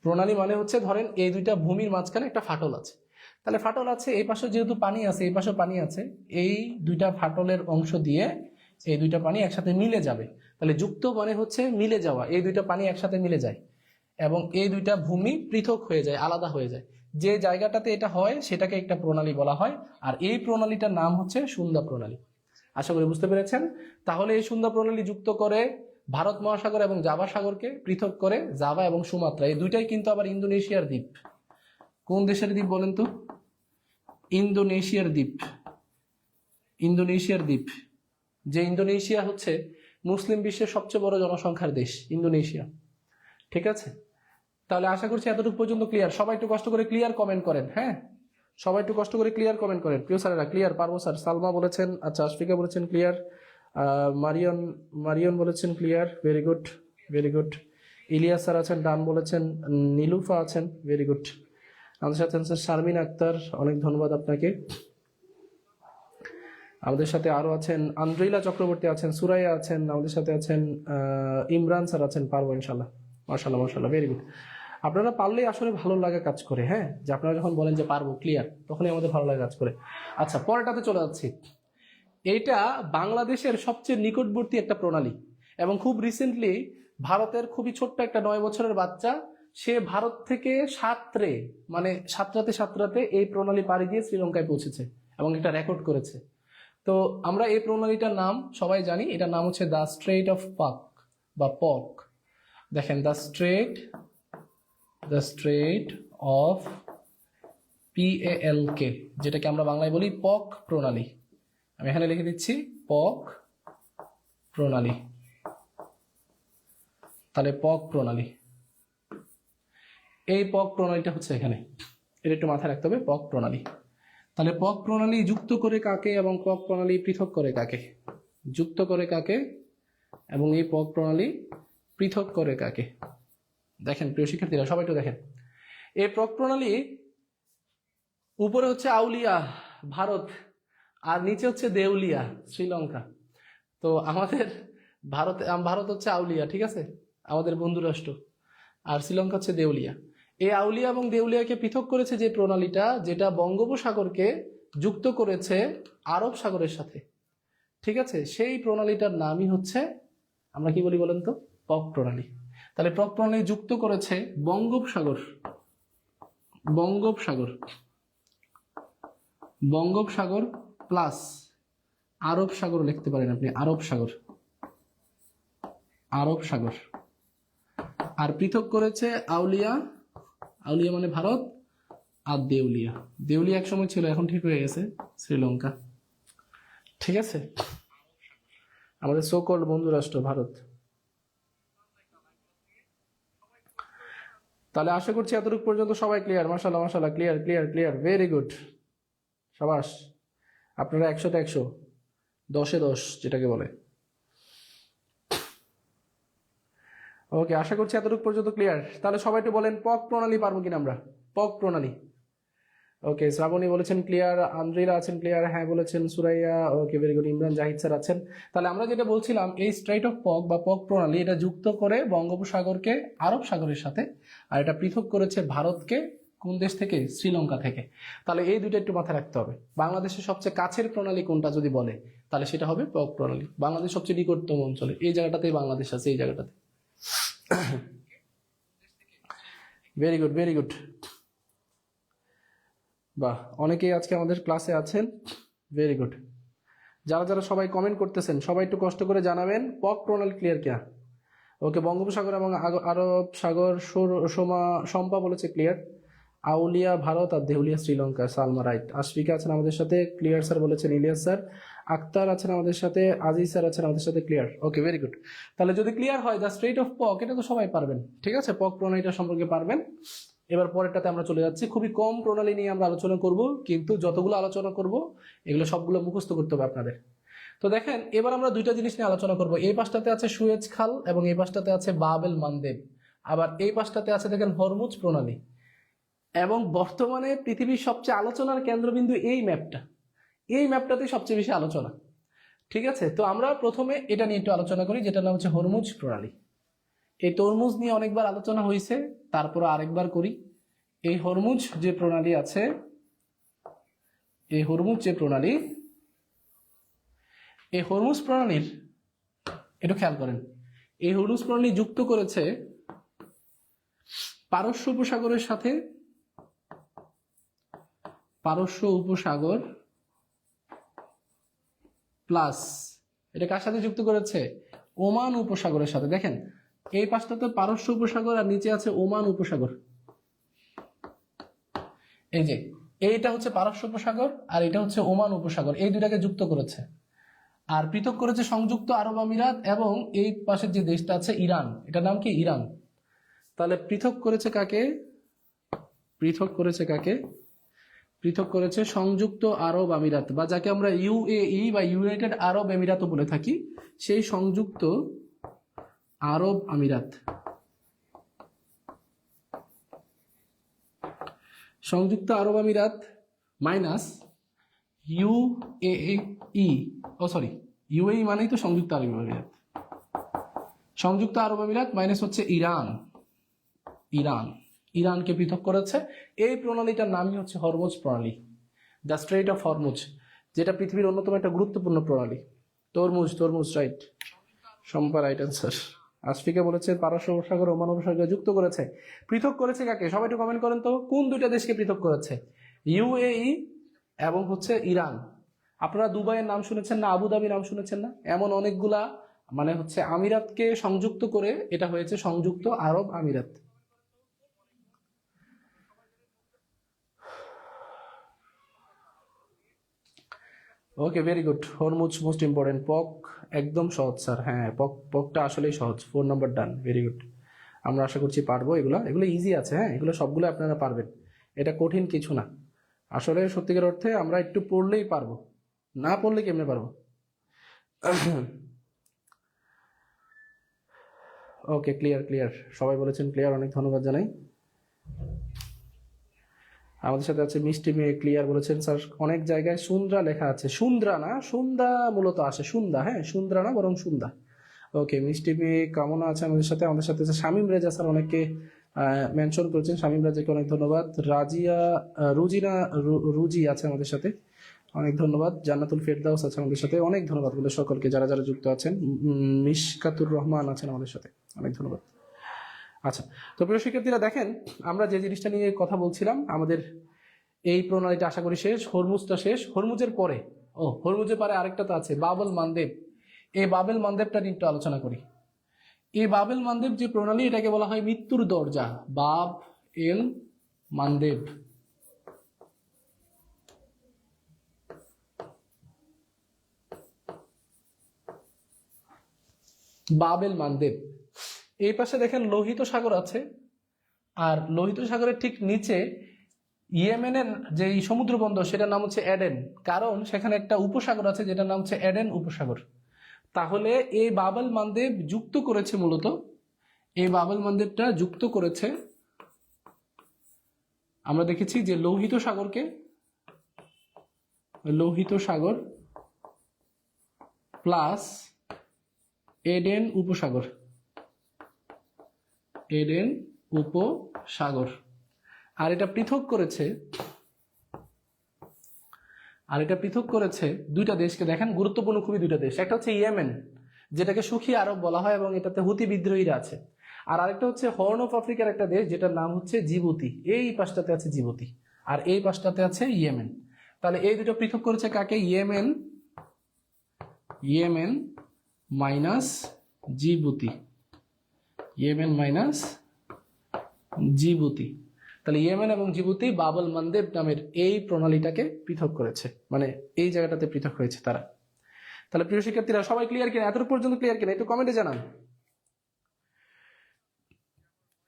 প্রণালী মানে হচ্ছে ধরেন এই দুইটা ভূমির মাঝখানে একটা ফাটল আছে, তাহলে ফাটল আছে, এই পাশে যেহেতু পানি আছে এই পাশে পানি আছে, এই দুইটা ফাটলের অংশ দিয়ে এই দুইটা পানি একসাথে মিলে যাবে। তাহলে যুক্ত মানে হচ্ছে মিলে যাওয়া, এই দুইটা পানি একসাথে মিলে যায় এবং এই দুইটা ভূমি পৃথক হয়ে যায়, আলাদা হয়ে যায়। যে জায়গাটাতে এটা হয় সেটাকে একটা প্রণালী বলা হয়, আর এই প্রণালীটার নাম হচ্ছে সুন্দা প্রণালী। আশা করি বুঝতে পেরেছেন। তাহলে এই সুন্দর প্রণালী যুক্ত করে ভারত মহাসাগর এবং জাভা সাগরকে পৃথক করে জাভা এবং সুমাত্রা, এই দুইটাই কিন্তু আবার ইন্দোনেশিয়ার দ্বীপ। কোন দেশের দ্বীপ বলেন তো? ইন্দোনেশিয়ার দ্বীপ, ইন্দোনেশিয়ার দ্বীপ। যে ইন্দোনেশিয়া হচ্ছে মুসলিম বিশ্বের সবচেয়ে বড় জনসংখ্যার দেশ ইন্দোনেশিয়া, ঠিক আছে? তাহলে আশা করছি এতটুকু পর্যন্ত ক্লিয়ার। সবাই একটু কষ্ট করে ক্লিয়ার কমেন্ট করেন, হ্যাঁ সবাই একটু কষ্ট করে ক্লিয়ার কমেন্ট করেন প্রিয় স্যারেরা। ক্লিয়ার পারবো স্যার? সালমা বলেছেন, আচ্ছা আশফিকা বলেছেন ক্লিয়ার, মারিয়ন বলেছেন clear, very good very good. Ilyas sir আছেন, ডান বলেছেন, নীলুফা আছেন, ভেরি গুড। আমাদের সাথে আছেন শারমিন আক্তার, অনেক ধন্যবাদ আপনাকে। আমাদের সাথে আরো আছেন আন্দ্রিলা চক্রবর্তী আছেন, সুরাইয়া আছেন, আমাদের সাথে আছেন ইমরান স্যার আছেন, পারবো ইনশাল্লাহ। মাশাল্লাহ মাশাল্লাহ, ভেরি গুড। আপনারা পারলেই আসলে ভালো লাগা কাজ করে, হ্যাঁ, যে আপনারা যখন বলেন যে পারবো ক্লিয়ার, তখনই আমাদের ভালো লাগা কাজ করে। আচ্ছা, পরেরটাতে চলে যাচ্ছি। এইটা বাংলাদেশের সবচেয়ে নিকটবর্তী একটা প্রণালী এবং খুব রিসেন্টলি ভারতের খুবই ছোট্ট একটা 9 বছরের বাচ্চা, সে ভারত থেকে সাতরাতে এই প্রণালী পাড়ি দিয়ে শ্রীলঙ্কায় পৌঁছেছে এবং একটা রেকর্ড করেছে। তো আমরা এই প্রণালীটার নাম সবাই জানি, এটার নাম হচ্ছে দ্য স্ট্রেট অফ পাক বা পক। দেখেন, দ্য স্ট্রেট অফ PALK, যেটাকে আমরা বাংলায় বলি পক প্রণালী। আমি এখানে লিখে দিচ্ছি পক প্রণালী। তাহলে পক প্রণালী, এই পক প্রণালীটা হচ্ছে এখানে, এটা একটু মাথায় রাখতে হবে, পক প্রণালী। তাহলে পক প্রণালী যুক্ত করে কাকে এবং পক প্রণালী পৃথক করে কাকে? যুক্ত করে কাকে এবং এই পক প্রণালী পৃথক করে কাকে? দেখেন প্রিয় শিক্ষার্থীরা, সবাই একটু দেখেন, এই পক প্রণালী উপরে হচ্ছে আউলিয়া ভারত, আর নিচে হচ্ছে দেউলিয়া শ্রীলঙ্কা। তো আমাদের ভারত হচ্ছে আউলিয়া, ঠিক আছে, আমাদের বন্ধু রাষ্ট্র, আর শ্রীলঙ্কা হচ্ছে দেউলিয়া। এই আউলিয়া এবং দেউলিয়াকে পৃথক করেছে যে প্রণালীটা, যেটা বঙ্গোপসাগরকে যুক্ত করেছে আরব সাগরের সাথে, ঠিক আছে, সেই প্রণালীটার নামই হচ্ছে, আমরা কি বলি বলেন তো, পক প্রণালী। তাহলে পক প্রণালী যুক্ত করেছে বঙ্গোপসাগর প্লাস আরব সাগর, লিখতে পারেন আপনি আরব সাগর, আর পৃথক করেছে আউলিয়া মানে ভারত, আর দেউলিয়া একসময় ছিল, এখন ঠিক হয়ে গেছে শ্রীলঙ্কা, ঠিক আছে। আমাদের সোকল্ড বন্ধু রাষ্ট্র ভারত। তাহলে আশা করছি এতটুকু পর্যন্ত সবাই ক্লিয়ার। মাশাআল্লাহ মাশাআল্লাহ, clear clear clear, very good, সাবাস। আপনারা 100তে 100, 10এ 10 যেটাকে বলে। ওকে, আশা করছি এতটুকু পর্যন্ত ক্লিয়ার। তাহলে সবাই একটু বলেন পক প্রণালী পারবো কিনা আমরা, পক প্রণালী। ওকে, শ্রাবণী বলেছেন ক্লিয়ার, আন্দ্রিলা আছেন ক্লিয়ার, হ্যাঁ বলেছেন সুরাইয়া, ওকে very good, Imran Zahid sir আছেন। তাহলে আমরা যেটা বলছিলাম, এই স্ট্রেইট অফ পক বা পক প্রণালী এটা যুক্ত করে বঙ্গোপসাগরকে আরব সাগরের সাথে, আর এটা পৃথক করেছে ভারতকে কোন দেশ থেকে? শ্রীলঙ্কা থেকে। তাহলে এই দুটো একটু মাথায় রাখতে হবে। বাংলাদেশের সবচেয়ে কাছের প্রণালী কোনটা যদি বলে, তাহলে সেটা হবে পক প্রণালী। বাংলাদেশ সবচেয়ে নিকটতম অঞ্চলে এই জায়গাটাতেই বাংলাদেশ আছে, এই জায়গাটাতে। ভেরি গুড ভেরি গুড, বাহ, অনেকেই আজকে আমাদের ক্লাসে আছেন, ভেরি গুড। যারা যারা সবাই কমেন্ট করতেছেন সবাই একটু কষ্ট করে জানাবেন পক প্রণালী ক্লিয়ার কিনা। ওকে, বঙ্গোপসাগর এবং আরব সাগর, শম্পা বলেছে ক্লিয়ার, আউলিয়া ভারত আর দেহুলিয়া শ্রীলঙ্কা, সালমা রাইট। আশফিকা আছেন আমাদের সাথে ক্লিয়ার স্যার বলেছেন, ইলিয়াস স্যার, আক্তার আছেন আমাদের সাথে, আজিজ স্যার আছেন আমাদের সাথে ক্লিয়ার। ওকে ভেরি গুড। তাহলে যদি ক্লিয়ার হয় দ্য স্ট্রেইট অফ পক, এটা তো সবাই পারবেন, ঠিক আছে, পক প্রণালীটা সম্পর্কে পারবেন। এবার পরেরটাতে আমরা চলে যাচ্ছি। খুবই কম প্রণালী নিয়ে আমরা আলোচনা করব, কিন্তু যতগুলো আলোচনা করব এগুলো সবগুলো মুখস্থ করতে হবে আপনাদের। তো দেখেন, এবার আমরা দুইটা জিনিস নিয়ে আলোচনা করব। এই পাশটাতে আছে সুয়েজ খাল এবং এই পাশটাতে আছে বাবেল মানদেব, আবার এই পাশটাতে আছে দেখেন হরমুজ প্রণালী। এবং বর্তমানে পৃথিবীর সবচেয়ে আলোচনার কেন্দ্রবিন্দু এই ম্যাপটা, এই ম্যাপটাতে সবচেয়ে বেশি আলোচনা, ঠিক আছে। তো আমরা প্রথমে এটা নিয়ে একটু আলোচনা করি, যেটা নাম হচ্ছে হরমুজ প্রণালী। এই তরমুজ নিয়ে অনেকবার আলোচনা হয়েছে, তারপর আরেকবার করি। এই হরমুজ যে প্রণালী আছে, এই হরমুজ যে প্রণালী, এই হরমুজ প্রণালীর একটু খেয়াল করেন, এই হরমুজ প্রণালী যুক্ত করেছে পারস্য উপসাগরের সাথে, পারস্য উপসাগর প্লাস এটা কার সাথে যুক্ত করেছে? ওমান উপসাগরের সাথে। দেখেন এই পাশটাতে পারস্য উপসাগর আর নিচে আছে ওমান উপসাগর। এই যে এইটা হচ্ছে পারস্য উপসাগর আর এটা হচ্ছে ওমান উপসাগর, এই দুটাকে যুক্ত করেছে। আর পৃথক করেছে সংযুক্ত আরব আমিরাত এবং এই পাশের যে দেশটা আছে ইরান, এটার নাম কি? ইরান। তাহলে পৃথক করেছে কাকে? পৃথক করেছে কাকে? পৃথক করেছে সংযুক্ত আরব আমিরাত, বা যাকে আমরা ইউএই বা ইউনাইটেড আরব আমিরাতও বলে থাকি, সেই সংযুক্ত আরব আমিরাত। সংযুক্ত আরব আমিরাত মাইনাস ইউএই, ও সরি, ইউএই মানেই তো সংযুক্ত আরব আমিরাত। সংযুক্ত আরব আমিরাত মাইনাস হচ্ছে ইরান, ইরান, ইরানকে পৃথক করেছে। এই প্রণালীটার নামই হচ্ছে হরমুজ প্রণালী, দ্য স্ট্রেইট অফ হরমুজ, যেটা পৃথিবীর অন্যতম একটা গুরুত্বপূর্ণ প্রণালী। তরমুজ, তরমুজ right, Shampa right answer. Ashfika বলেছে পারস্য উপসাগর ওমান উপসাগর যুক্ত করেছে। পৃথক করেছে কাকে? সবাই একটু কমেন্ট করেন তো, কোন দুইটা দেশকে পৃথক করেছে? ইউএই এবং হচ্ছে ইরান। আপনারা দুবাইয়ের নাম শুনেছেন না, আবুধাবি নাম শুনেছেন না? এমন অনেকগুলা মানে হচ্ছে আমিরাতকে সংযুক্ত করে এটা হয়েছে সংযুক্ত আরব আমিরাত। ওকে very good, Hormuz most important. পক একদম সহজ স্যার, হ্যাঁ পকটা আসলেই সহজ, 4 নম্বর ডান, ভেরি গুড। আমরা আশা করছি পারবো, এগুলো ইজি আছে, হ্যাঁ এগুলো সবগুলো আপনারা পারবেন, এটা কঠিন কিছু না। আসলে সত্যিকার অর্থে আমরা একটু পড়লেই পারবো, না পড়লে কেমনে পারবো? ওকে ক্লিয়ার ক্লিয়ার, সবাই বলেছেন ক্লিয়ার, অনেক ধন্যবাদ জানাই। আমাদের সাথে আছে মিষ্টি মেয়ে, ক্লিয়ার বলেছেন স্যার। অনেক জায়গায় সুন্দ্রা লেখা আছে, সুন্দ্রা না, সুন্দা মূলত আসে, সুন্দা, হ্যাঁ সুন্দ্রা না বরং সুন্দা। ওকে, মিষ্টি মেয়ে কামনা আছে আমাদের সাথে। আমাদের সাথে আছে শামীম রেজা স্যার, অনেককে মেনশন করেছেন, শামীম রেজাকে অনেক ধন্যবাদ। রাজিয়া, রুজিনা, রুজি আছে আমাদের সাথে, অনেক ধন্যবাদ। জান্নাতুল ফেরদাউস আছে আমাদের সাথে, অনেক ধন্যবাদ বলে সকলকে যারা যারা যুক্ত আছেন। মিশকাতুর রহমান আছেন আমাদের সাথে, অনেক ধন্যবাদ। আচ্ছা, তো প্রিয় শিক্ষার্থীরা দেখেন, আমরা যে জিনিসটা নিয়ে কথা বলছিলাম, আমাদের এই প্রণালীটা আশা করি শেষ, হরমুজটা শেষ। হরমুজের পরে, হরমুজের পরে আরেকটা তো আছে বাবেল মানদেব। এই বাবেল মানদেবটা নিয়ে একটু আলোচনা করি। এই বাবেল মানদেব যে প্রণালী, এটাকে বলা হয় মৃত্যুর দরজা, বাব এল মানদেব। বাবেল মানদেব। এই পাশে দেখেন লোহিত সাগর আছে, আর লোহিত সাগরের ঠিক নিচে ইয়েমেনের যে সমুদ্র বন্দর সেটার নাম হচ্ছে এডেন, কারণ সেখানে একটা উপসাগর আছে যেটার নাম হচ্ছে এডেন উপসাগর। তাহলে এই বাবেল মানদেব যুক্ত করেছে, মূলত এই বাবেল মানদেবটা যুক্ত করেছে, আমরা দেখেছি যে লোহিত সাগরকে, লোহিত সাগর প্লাস এডেন উপসাগর, এডেন উপসাগর। আর এটা পৃথক করেছে, দুইটা দেশকে। দেখেন গুরুত্বপূর্ণ খুবই দুইটা দেশ, একটা হচ্ছে ইয়েমেন যেটাকে সুখী আরব বলা হয় এবং এটাতে হুতি বিদ্রোহীরা আছে, আর আরেকটা হচ্ছে হর্ন অফ আফ্রিকার একটা দেশ যেটার নাম হচ্ছে জিবুতি। এই পাশটাতে আছে জিবুতি আর এই পাশটাতে আছে ইয়েমেন। তাহলে এই দুটো পৃথক করেছে কাকে? Yemen, Yemen minus Djibouti, Yemen minus Djibouti. তাহলে ইয়েমেন এবং জিবুতি বাবেল মানদেব নামের এই প্রণালীটাকে পৃথক করেছে, মানে এই জায়গাটাতে পৃথক হয়েছে তারা। তাহলে প্রিয় শিক্ষার্থীরা সবাই ক্লিয়ার কিনা? এতটুকু পর্যন্ত ক্লিয়ার কিনা? একটু কমেন্টে জানান।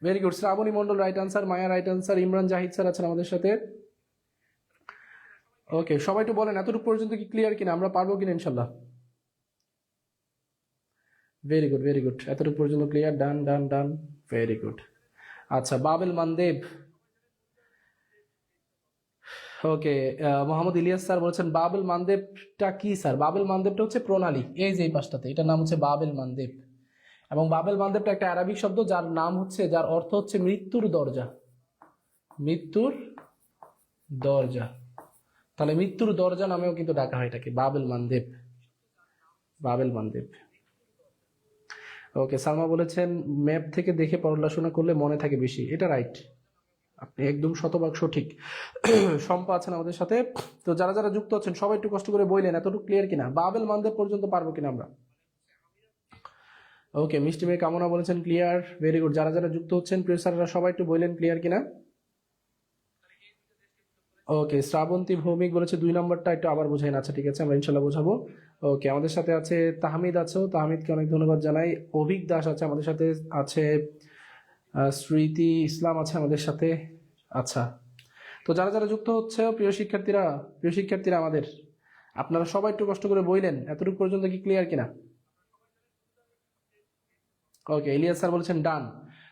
Very good. Shrabani Mondal right answer, Maya right answer, Imran Zahid sir আছেন আমাদের সাথে। ওকে, সবাই একটু বলেন এতটুকু পর্যন্ত কি ক্লিয়ার কিনা, আমরা পারবো কিনা ইনশাল্লাহ। ভেরি গুড, ভেরি গুড, এতটুকু পর্যন্ত ক্লিয়ার। ডান ডান ডান, ভেরি গুড। আচ্ছা, বাবেল মানদেব। ওকে, মোহাম্মদ ইলিয়াস স্যার বলছেন বাবেল মানদেবটা কি স্যার? বাবেল মানদেবটা হচ্ছে প্রণালী, এই যে এই পাশটাতে, এটার নাম হচ্ছে বাবেল মানদেব। এবং বাবেল মানদেবটা একটা আরবিক শব্দ যার নাম হচ্ছে, যার অর্থ হচ্ছে মৃত্যুর দরজা, মৃত্যুর দরজা। তাহলে মৃত্যুর দরজা নামেও কিন্তু ডাকা হয় এটাকে, বাবেল মানদেব, বাবেল মানদেব। ওকে, সালমা বলেছেন ম্যাপ থেকে দেখে পড়াশোনা করলে মনে থাকে বেশি, এটা রাইট, আপনি একদম শতভাগ সঠিক। শম্পা আছেন আমাদের সাথে। তো যারা যারা যুক্ত আছেন সবাই একটু কষ্ট করে বললেন এতটুকু ক্লিয়ার কিনা, বাবেল মানদেব পর্যন্ত পারবো কিনা আমরা। ওকে, মিষ্টি মেয়ে কামনা বলেছেন ক্লিয়ার, ভেরি গুড। যারা যারা যুক্ত হচ্ছেন প্রিয় স্যাররা সবাই একটু বললেন ক্লিয়ার কিনা। ওকে, শ্রাবন্তী ভৌমিক বলেছে 2 নম্বরটা একটু আবার বোঝাই না। আচ্ছা ঠিক আছে, আমরা ইনশাল্লাহ বোঝাবো। ওকে, আমাদের সাথে আছে তাহমিদ, আছো? তাহমিদকে অনেক ধন্যবাদ জানাই। অভিক দাস আছে আমাদের সাথে, আছে স্মৃতি ইসলাম আছে আমাদের সাথে। আচ্ছা, তো যারা যারা যুক্ত হচ্ছে প্রিয় শিক্ষার্থীরা আমাদের, আপনারা সবাই একটু কষ্ট করে বললেন এতটুকু পর্যন্ত কি ক্লিয়ার কিনা। ওকে, ইলিয়াস স্যার বলছেন ডান।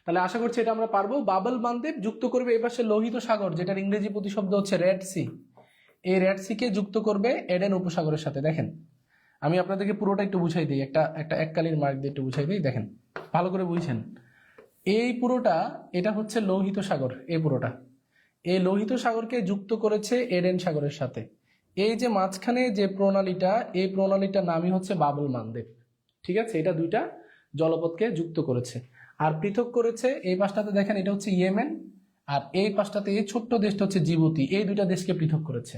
তাহলে আশা করছি এটা আমরা পারবো। বাবেল মানদেব যুক্ত করবে এই পাশে লোহিত সাগর, যেটার ইংরেজি প্রতিশব্দ হচ্ছে রেড সি। এই রেড সি কে যুক্ত করবে এডেন উপসাগরের সাথে। দেখেন আমি আপনাদেরকে পুরোটা একটু বুঝাই দিই, একটা একটা এককালীন মার্ক দিয়ে একটু বুঝাই দিই, দেখেন ভালো করে বুঝছেন। এই পুরোটা, এটা হচ্ছে লোহিত সাগর, এই পুরোটা এই লোহিত সাগরকে যুক্ত করেছে এডেন সাগরের সাথে। এই যে মাঝখানে যে প্রণালীটা, এই প্রণালীটার নামই হচ্ছে বাবেল মানদেব। ঠিক আছে, এটা দুইটা জলপথকে যুক্ত করেছে আর পৃথক করেছে। এই পাশটাতে দেখেন এটা হচ্ছে ইয়েমেন, আর এই পাশটাতে এই ছোট্ট দেশটা হচ্ছে জিবুতি। এই দুইটা দেশকে পৃথক করেছে,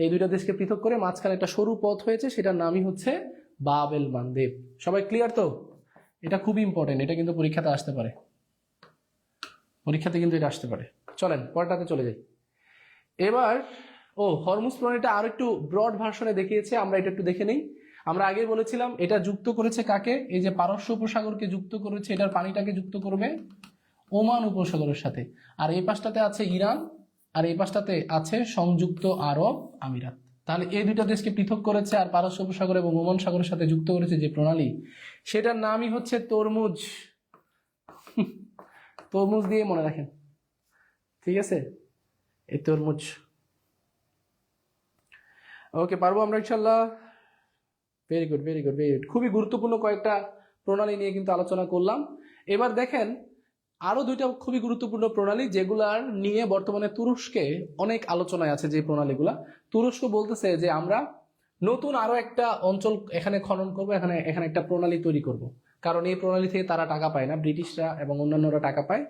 এই দুইটা দেশকে পৃথক করে মাঝখানে একটা সরু পথ হয়েছে, সেটার নামই হচ্ছে বাবেল মানদেব। সবাই ক্লিয়ার তো? এটা খুবই ইম্পর্টেন্ট, এটা কিন্তু পরীক্ষাতে আসতে পারে, পরীক্ষাতে কিন্তু এটা আসতে পারে। চলেন পরেরটাতে চলে যাই এবার। হরমুজ প্রণালীটা আর একটু ব্রড ভার্সনে দেখিয়েছে, আমরা এটা একটু দেখে নেই। আমরা আগেই বলেছিলাম এটা যুক্ত করেছে কাকে? এই যে পারস্য উপসাগরকে যুক্ত করেছে, এটার পানিটাকে যুক্ত করবে ওমান উপসাগরের সাথে। আর এই পাশটাতে আছে ইরান, আর এই পাশটাতে আছে সংযুক্ত আরব আমিরাত। তাহলে এই দুইটা দেশকে পৃথক করেছে আর পারস্য উপসাগর এবং ওমান সাগরের সাথে যুক্ত করেছে যে প্রণালী, সেটার নামই হচ্ছে তরমুজ। তরমুজ দিয়ে মনে রাখেন, ঠিক আছে, এই তরমুজ। ওকে, পারবো আমরা ইনশাল্লাহ। Very good, very good, very good. খুবই গুরুত্বপূর্ণ কয়েকটা প্রণালী নিয়ে কিন্তু আলোচনা করলাম। এবার দেখেন আরো দুইটা খুবই গুরুত্বপূর্ণ প্রণালী যেগুলার নিয়ে বর্তমানে তুরস্কে অনেক আলোচনায় আছে। যে প্রণালীগুলা, তুরস্ক বলতেছে যে আমরা নতুন আরো একটা অঞ্চল এখানে খনন করব, এখানে একটা প্রণালী তৈরি করব। কারণ এই প্রণালী থেকে তারা টাকা পায় না, ব্রিটিশরা এবং অন্যান্যরা টাকা পায়,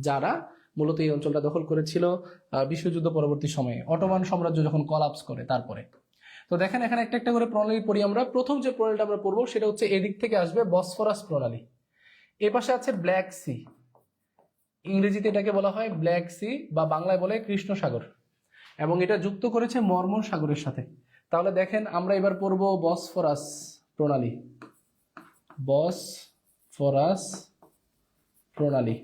যারা মূলত এই অঞ্চলটা দখল করেছিল বিশ্বযুদ্ধ পরবর্তী সময়ে, অটোমান সাম্রাজ্য যখন কলাপস করে তারপরে। তো দেখেন এখানে একটা একটা করে প্রণালী পড়ি আমরা। প্রথম যে প্রণালীটা আমরা পড়বো সেটা হচ্ছে এদিক থেকে আসবে বসফরাস প্রণালী, এ পাশে আছে ব্ল্যাক সি, ইংরেজিতে এটাকে বলা হয় ব্ল্যাক সি বা বাংলায় বলে কৃষ্ণ সাগর, এবং এটা যুক্ত করেছে মর্মন সাগরের সাথে। তাহলে দেখেন আমরা এবার পড়বো বসফরাস প্রণালী, বসফরাস প্রণালী।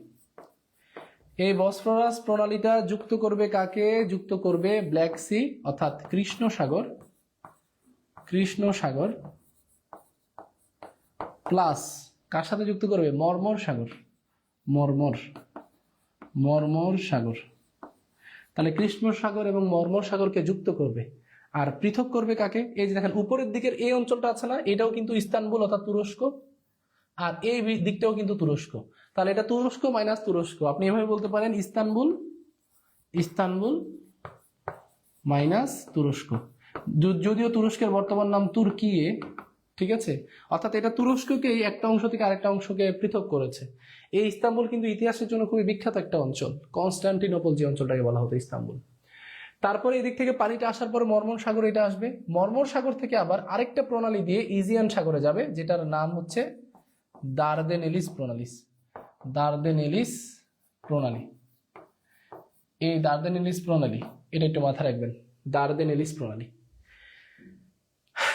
এই বসফরাস প্রণালীটা যুক্ত করবে কাকে? যুক্ত করবে ব্ল্যাক সি অর্থাৎ কৃষ্ণ সাগর, কৃষ্ণ সাগর প্লাস কার সাথে যুক্ত করবে? মর্মর সাগর, মর্মর, মর্মর সাগর। তাহলে কৃষ্ণ সাগর এবং মর্মর সাগরকে যুক্ত করবে। আর পৃথক করবে কাকে? এই যে দেখেন উপরের দিকের এই অঞ্চলটা আছে না, এটাও কিন্তু ইস্তানবুল অর্থাৎ তুরস্ক, আর এই দিকটাও কিন্তু তুরস্ক। তাহলে এটা তুরস্ক মাইনাস তুরস্ক, আপনি এভাবে বলতে পারেন ইস্তানবুল, ইস্তানবুল মাইনাস তুরস্ক। যদিও তুরস্কের বর্তমান নাম তুর্কিয়ে, ঠিক আছে, অর্থাৎ এটা তুরস্ককে একটা অংশ থেকে আরেকটা অংশকে পৃথক করেছে। এই ইস্তাম্বুল কিন্তু ইতিহাসের জন্য খুবই বিখ্যাত একটা অঞ্চল, কনস্টান্টিনোপল যে অঞ্চলটাকে বলা হতো ইস্তাম্বুল। তারপরে এদিক থেকে পানিটা আসার পর মর্মর সাগর এটা আসবে, মর্মর সাগর থেকে আবার আরেকটা প্রণালী দিয়ে ইজিয়ান সাগরে যাবে, যেটার নাম হচ্ছে দারদেনেলিস প্রণালী, দারদেনেলিস প্রণালী। এই দারদেনেলিস প্রণালী এটা একটু মাথায় রাখবেন, দারদেনেলিস প্রণালী।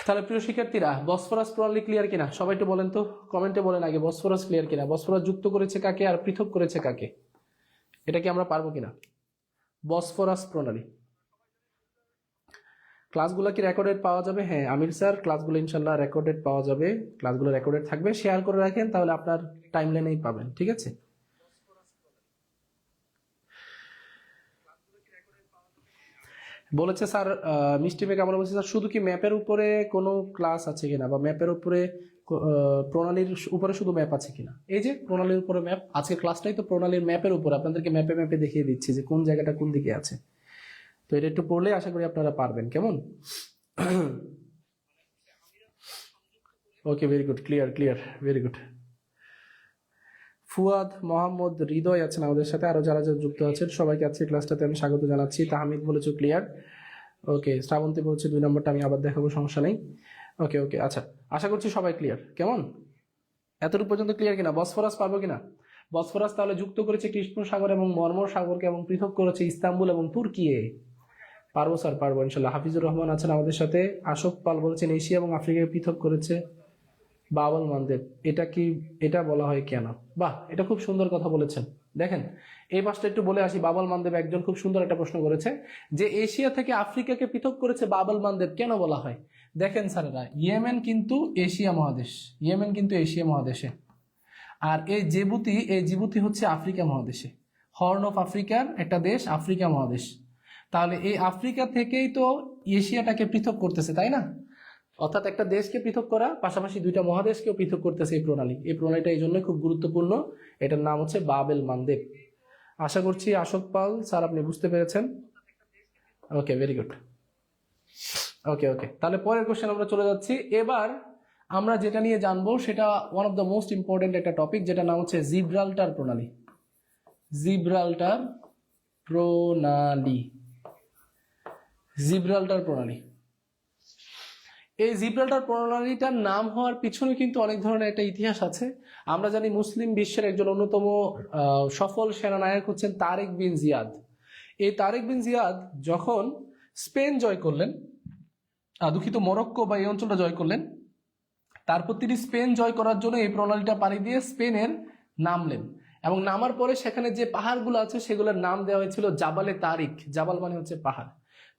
তাহলে প্রিয় শিক্ষার্থীরা, বসফরাস প্রণালী ক্লিয়ার কিনা? সবাই একটু বলেন তো, কমেন্টে বলেন আগে বসফরাস ক্লিয়ার কিনা, বসফরাস যুক্ত করেছে কাকে আর পৃথক করেছে কাকে, এটা কি আমরা পারবো কিনা? বসফরাস প্রণালী। ক্লাসগুলো কি রেকর্ডেড পাওয়া যাবে? হ্যাঁ আমির স্যার, ক্লাসগুলো ইনশাল্লাহ রেকর্ডেড পাওয়া যাবে, ক্লাসগুলো রেকর্ডেড থাকবে, শেয়ার করে রাখেন, তাহলে আপনার টাইমলাইনেই পাবেন, ঠিক আছে? বলেছে স্যার, মিষ্টি মেঘ আমরা বলছি স্যার শুধু কি ম্যাপের উপরে কোনো ক্লাস আছে কিনা, বা ম্যাপের উপরে প্রণালীর উপরে শুধু ম্যাপ আছে কিনা? এই যে প্রণালীর উপরে ম্যাপ, আজকের ক্লাসটাই তো প্রণালীর ম্যাপের উপর, আপনাদেরকে ম্যাপে ম্যাপে দেখিয়ে দিচ্ছি যে কোন জায়গাটা কোন দিকে আছে। তো এটা একটু পড়লে আশা করি আপনারা পারবেন, কেমন? Okay, very good, clear clear, very good. Fuad, Mohammad, Hridoy আছেন আমাদের সাথে, আরো যারা যারা যুক্ত আছেন সবাইকে আজকে ক্লাসটাতে আমি স্বাগত জানাচ্ছি। তাহমিদ বলেছো ক্লিয়ার, ওকে। শ্রাবন্তী বলছে 2 নম্বরটা আমি আবার দেখাবো, সমস্যা নেই। ওকে ওকে, আচ্ছা, আশা করছি সবাই ক্লিয়ার, কেমন? এতটুকু পর্যন্ত ক্লিয়ার কিনা? বসফরাস পারবো কিনা? বসফরাস তাহলে যুক্ত করেছে কৃষ্ণ সাগর এবং মর্মর সাগরকে, এবং পৃথক করেছে ইস্তাম্বুল এবং তুর্কিয়ে। পারবো স্যার, পারবো ইনশাল্লাহ। হাফিজুর রহমান আছেন আমাদের সাথে। আশোক পাল বলেছেন এশিয়া এবং আফ্রিকাকে পৃথক করেছে বাবল মানদেব, এটা কি, এটা বলা হয় কেন? বাহ, এটা খুব সুন্দর কথা বলেছেন। দেখেন এই পাশটা একটু বলে আসি। বাবল মানদেব একজন খুব সুন্দর একটা প্রশ্ন করেছে যে এশিয়া থেকে আফ্রিকাকে পৃথক করেছে বাবল মানদেব, কেন বলা হয়? দেখেন স্যারেরা, ইয়েমেন কিন্তু এশিয়া মহাদেশ, ইয়েমেন কিন্তু এশিয়া মহাদেশে, আর এই জিবুতি, এই জিবুতি হচ্ছে আফ্রিকা মহাদেশে, হর্ন অফ আফ্রিকার একটা দেশ, আফ্রিকা মহাদেশ। তাহলে এই আফ্রিকা থেকেই তো এশিয়াটাকে পৃথক করতেছে, তাই না? অর্থাৎ একটা দেশকে পৃথক করা, পাশাপাশি 2টা মহাদেশকেও পৃথক করতেছে এই প্রণালী। এই প্রণালীটা এই জন্য খুব গুরুত্বপূর্ণ, এটার নাম হচ্ছে বাবেল মানদেব। আশা করছি আশোক পাল স্যার আপনি বুঝতে পেরেছেন। ওকে, ভেরি গুড। ওকে ওকে, তাহলে পরের কোশ্চেন আমরা চলে যাচ্ছি। এবার আমরা যেটা নিয়ে জানবো সেটা one of the most important একটা টপিক, যেটা নাম হচ্ছে জিব্রাল্টার প্রণালী। জিব্রাল্টার প্রণালী, জিব্রাল্টার প্রণালী। এই জিব্রাল্টার প্রণালীটার নাম হওয়ার পিছনে কিন্তু অনেক ধরনের একটা ইতিহাস আছে। আমরা জানি মুসলিম বিশ্বের একজন অন্যতম সফল সেনানায়ক হচ্ছেন তারেক বিন জিয়াদ। এই তারেক বিন জিয়াদ যখন স্পেন জয় করলেন, দুঃখিত মরক্কো বা এই অঞ্চলটা জয় করলেন, তারপর তিনি স্পেন জয় করার জন্য এই প্রণালীটা পাড়ি দিয়ে স্পেনের নামলেন, এবং নামার পরে সেখানে যে পাহাড়গুলো আছে সেগুলোর নাম দেওয়া হয়েছিল জাবালে তারিক। জাবাল মানে হচ্ছে পাহাড়,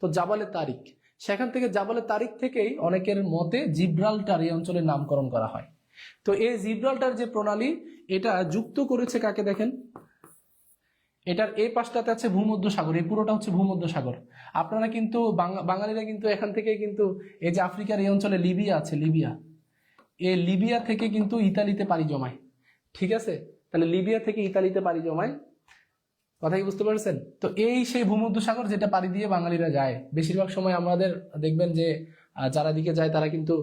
তো জাবালে তারিক, সেখান থেকে জাবালে তারিক থেকেই অনেকের মতে জিব্রাল্টার এই অঞ্চলের নামকরণ করা হয়। তো এই জিব্রাল্টার যে প্রণালী, এটা যুক্ত করেছে কাকে? দেখেন এটার এই পাশটাতে আছে ভূমধ্য সাগর, এই পুরোটা হচ্ছে ভূমধ্য সাগর। আপনারা কিন্তু বাঙালিরা কিন্তু এখান থেকে কিন্তু এই যে আফ্রিকার এই অঞ্চলে লিবিয়া আছে, লিবিয়া, এই লিবিয়া থেকে কিন্তু ইতালিতে পাড়ি জমায়, ঠিক আছে? তাহলে লিবিয়া থেকে ইতালিতে পাড়ি জমায়, কথা কি বুঝতে পারছেন? তো এই সেই ভূমধ্য সাগর যেটা পাড়ি দিয়ে বাঙালিরা যায়। বেশিরভাগ সময় আমাদের দেখবেন যে যারা দিকে যায় তারা কিন্তু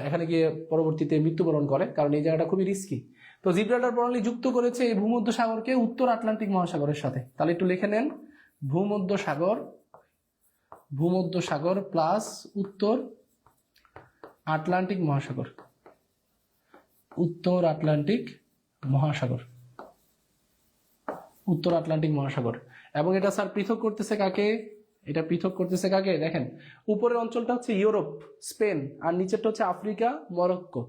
এখানে গিয়ে পরবর্তীতে মৃত্যুবরণ করে, কারণ এই জায়গাটা খুবই রিস্কি। তো জিব্রাল্টার প্রণালী যুক্ত করেছে এই ভূমধ্য সাগরকে উত্তর আটলান্টিক মহাসাগরের সাথে। তাহলে একটু লিখে নেন, ভূমধ্য সাগর, ভূমধ্য সাগর প্লাস উত্তর আটলান্টিক মহাসাগর, উত্তর আটলান্টিক মহাসাগর, উত্তর আটলান্টিক মহাসাগর। এবং এটা স্যার পৃথক করতেছে কাকে? এটা পৃথক করতেছে কাকে? দেখেন উপরের অঞ্চলটা হচ্ছে ইউরোপ, স্পেন, আর নিচেরটা হচ্ছে আফ্রিকা, মরক্কো।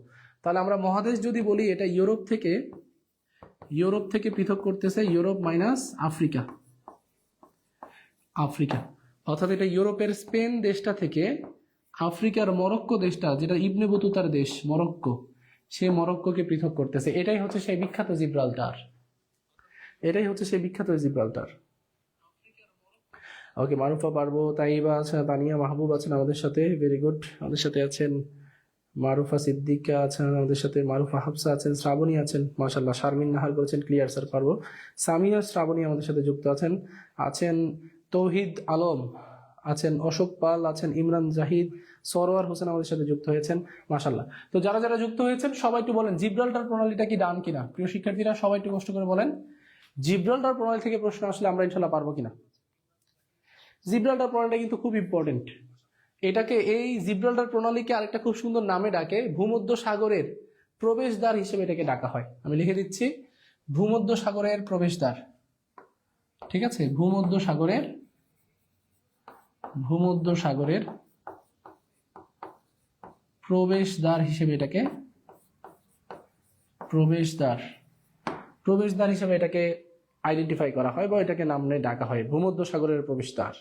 তাহলে আমরা মহাদেশ যদি বলি, এটা ইউরোপ থেকে পৃথক করতেছে ইউরোপ মাইনাস আফ্রিকা, অর্থাৎ এটা ইউরোপের স্পেন দেশটা থেকে আফ্রিকার মরক্কো দেশটা, যেটা ইবনে বতুতার দেশ মরক্কো, সে মরক্কোকে পৃথক করতেছে। এটাই হচ্ছে সেই বিখ্যাত জিব্রাল্টার। ওকে, মারুফা পারবো, তাইবা আছে, তানিয়া মাহবুব আছেন আমাদের সাথে, ভেরি গুড। আমাদের সাথে আছেন মারুফা সিদ্দিকা আছেন আমাদের সাথে, মারুফা হাফসা আছেন, শ্রাবণী আছেন, মাশাআল্লাহ। শারমিন নাহার করেছেন ক্লিয়ার স্যার পারবো। সামিয়া শ্রাবণী আমাদের সাথে যুক্ত আছেন তৌহিদ আলম আছেন, অশোক পাল আছেন, ইমরান জাহিদ, সরোয়ার হোসেন আমাদের সাথে যুক্ত হয়েছেন, মাশাআল্লাহ। তো যারা যারা যুক্ত হয়েছেন সবাই একটু বলেন জিব্রাল্টার প্রণালীটা কি ডান কিনা। প্রিয় শিক্ষার্থীরা সবাই একটু কষ্ট করে বলেন জিব্রাল্টার প্রণালী থেকে প্রশ্ন আসলে আমরা ইনশাআল্লাহ পারবো কিনা। জিব্রাল্টার প্রণালীটা কিন্তু খুব ইম্পর্টেন্ট। এটাকে, এই জিব্রাল্টার প্রণালীকে আরেকটা খুব সুন্দর নামে ডাকে, ভূমধ্য সাগরের প্রবেশদ্বার হিসেবে এটাকে ডাকা হয়। আমি লিখে দিচ্ছি, ভূমধ্য সাগরের প্রবেশদ্বার। ঠিক আছে, ভূমধ্য সাগরের প্রবেশদ্বার হিসেবে এটাকে প্রবেশদ্বার হিসেবে এটাকে আইডেন্টিফাই করা হয় বা এটাকে নামে ডাকা হয়, ভূমধ্য সাগরের প্রবেশদ্বার।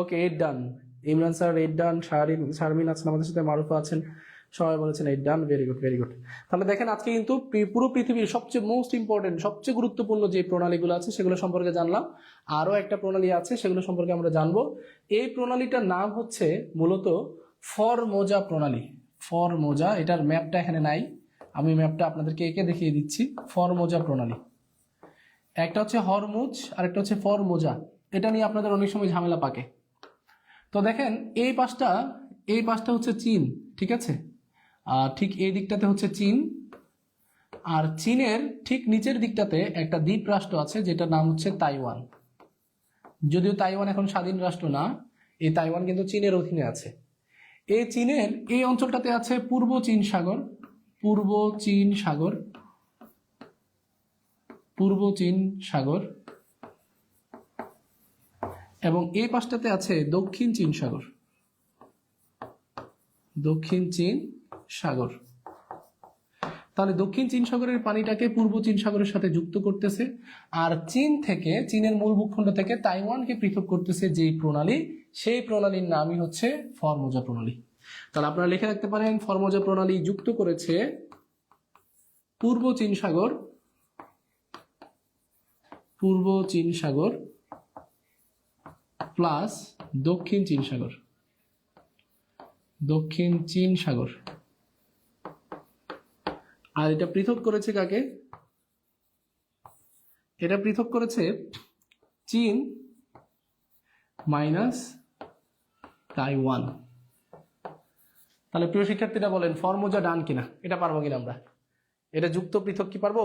ওকে, 8 ডান। ইমরান স্যার 8 ডান, শারমিন আছেন আমাদের সাথে, মারুফা আছেন, সবাই বলেছেন 8 ডান, ভেরি গুড। তাহলে দেখেন আজকে কিন্তু পুরো পৃথিবীর সবচেয়ে মোস্ট ইম্পর্টেন্ট, সবচেয়ে গুরুত্বপূর্ণ যে প্রণালীগুলো আছে সেগুলো সম্পর্কে জানলাম। আরও একটা প্রণালী আছে, সেগুলো সম্পর্কে আমরা জানবো। এই প্রণালীটার নাম হচ্ছে মূলত ফরমোজা প্রণালী। ফরমোজা, এটার ম্যাপটা এখানে নাই, আমি ম্যাপটা আপনাদেরকে এঁকে দেখিয়ে দিচ্ছি। ফরমোজা প্রণালী, একটা হচ্ছে হরমুজ আর একটা হচ্ছে ফরমোজা। এটা নিয়ে আপনাদের অনেক সময় ঝামেলা পাকে। তো দেখেন এই পাশটা হচ্ছে চীন, ঠিক আছে, আর ঠিক এই দিকটাতে হচ্ছে চীন, আর চীনের ঠিক নিচের দিকটাতে একটা দ্বীপ রাষ্ট্র আছে যেটার নাম হচ্ছে তাইওয়ান। যদিও তাইওয়ান এখন স্বাধীন রাষ্ট্র না, এই তাইওয়ান কিন্তু চীনের অধীনে আছে। এই চীনের এই অঞ্চলটাতে আছে পূর্ব চীন সাগর, এবং এই পাশটাতে আছে দক্ষিণ চীন সাগর। তাহলে দক্ষিণ চীন সাগরের পানিটাকে পূর্ব চীন সাগরের সাথে যুক্ত করতেছে, আর চীনের মূল ভূখণ্ড থেকে তাইওয়ানকে পৃথক করতেছে যেই প্রণালী, সেই প্রণালীর নামই হচ্ছে ফরমোজা প্রণালী। তাহলে আপনারা লিখে রাখতে পারেন, ফরমোজা প্রণালী যুক্ত করেছে পূর্ব চীন সাগর প্লাস দক্ষিণ চীন সাগর। আর এটা পৃথক করেছে কাকে? এটা পৃথক করেছে চীন মাইনাস তাইওয়ান। তাহলে প্রিয় শিক্ষার্থীরা বলেন ফরমোজা ডান কিনা, এটা পারবো কিনা আমরা? এটা যুক্ত পৃথক কি পারবো?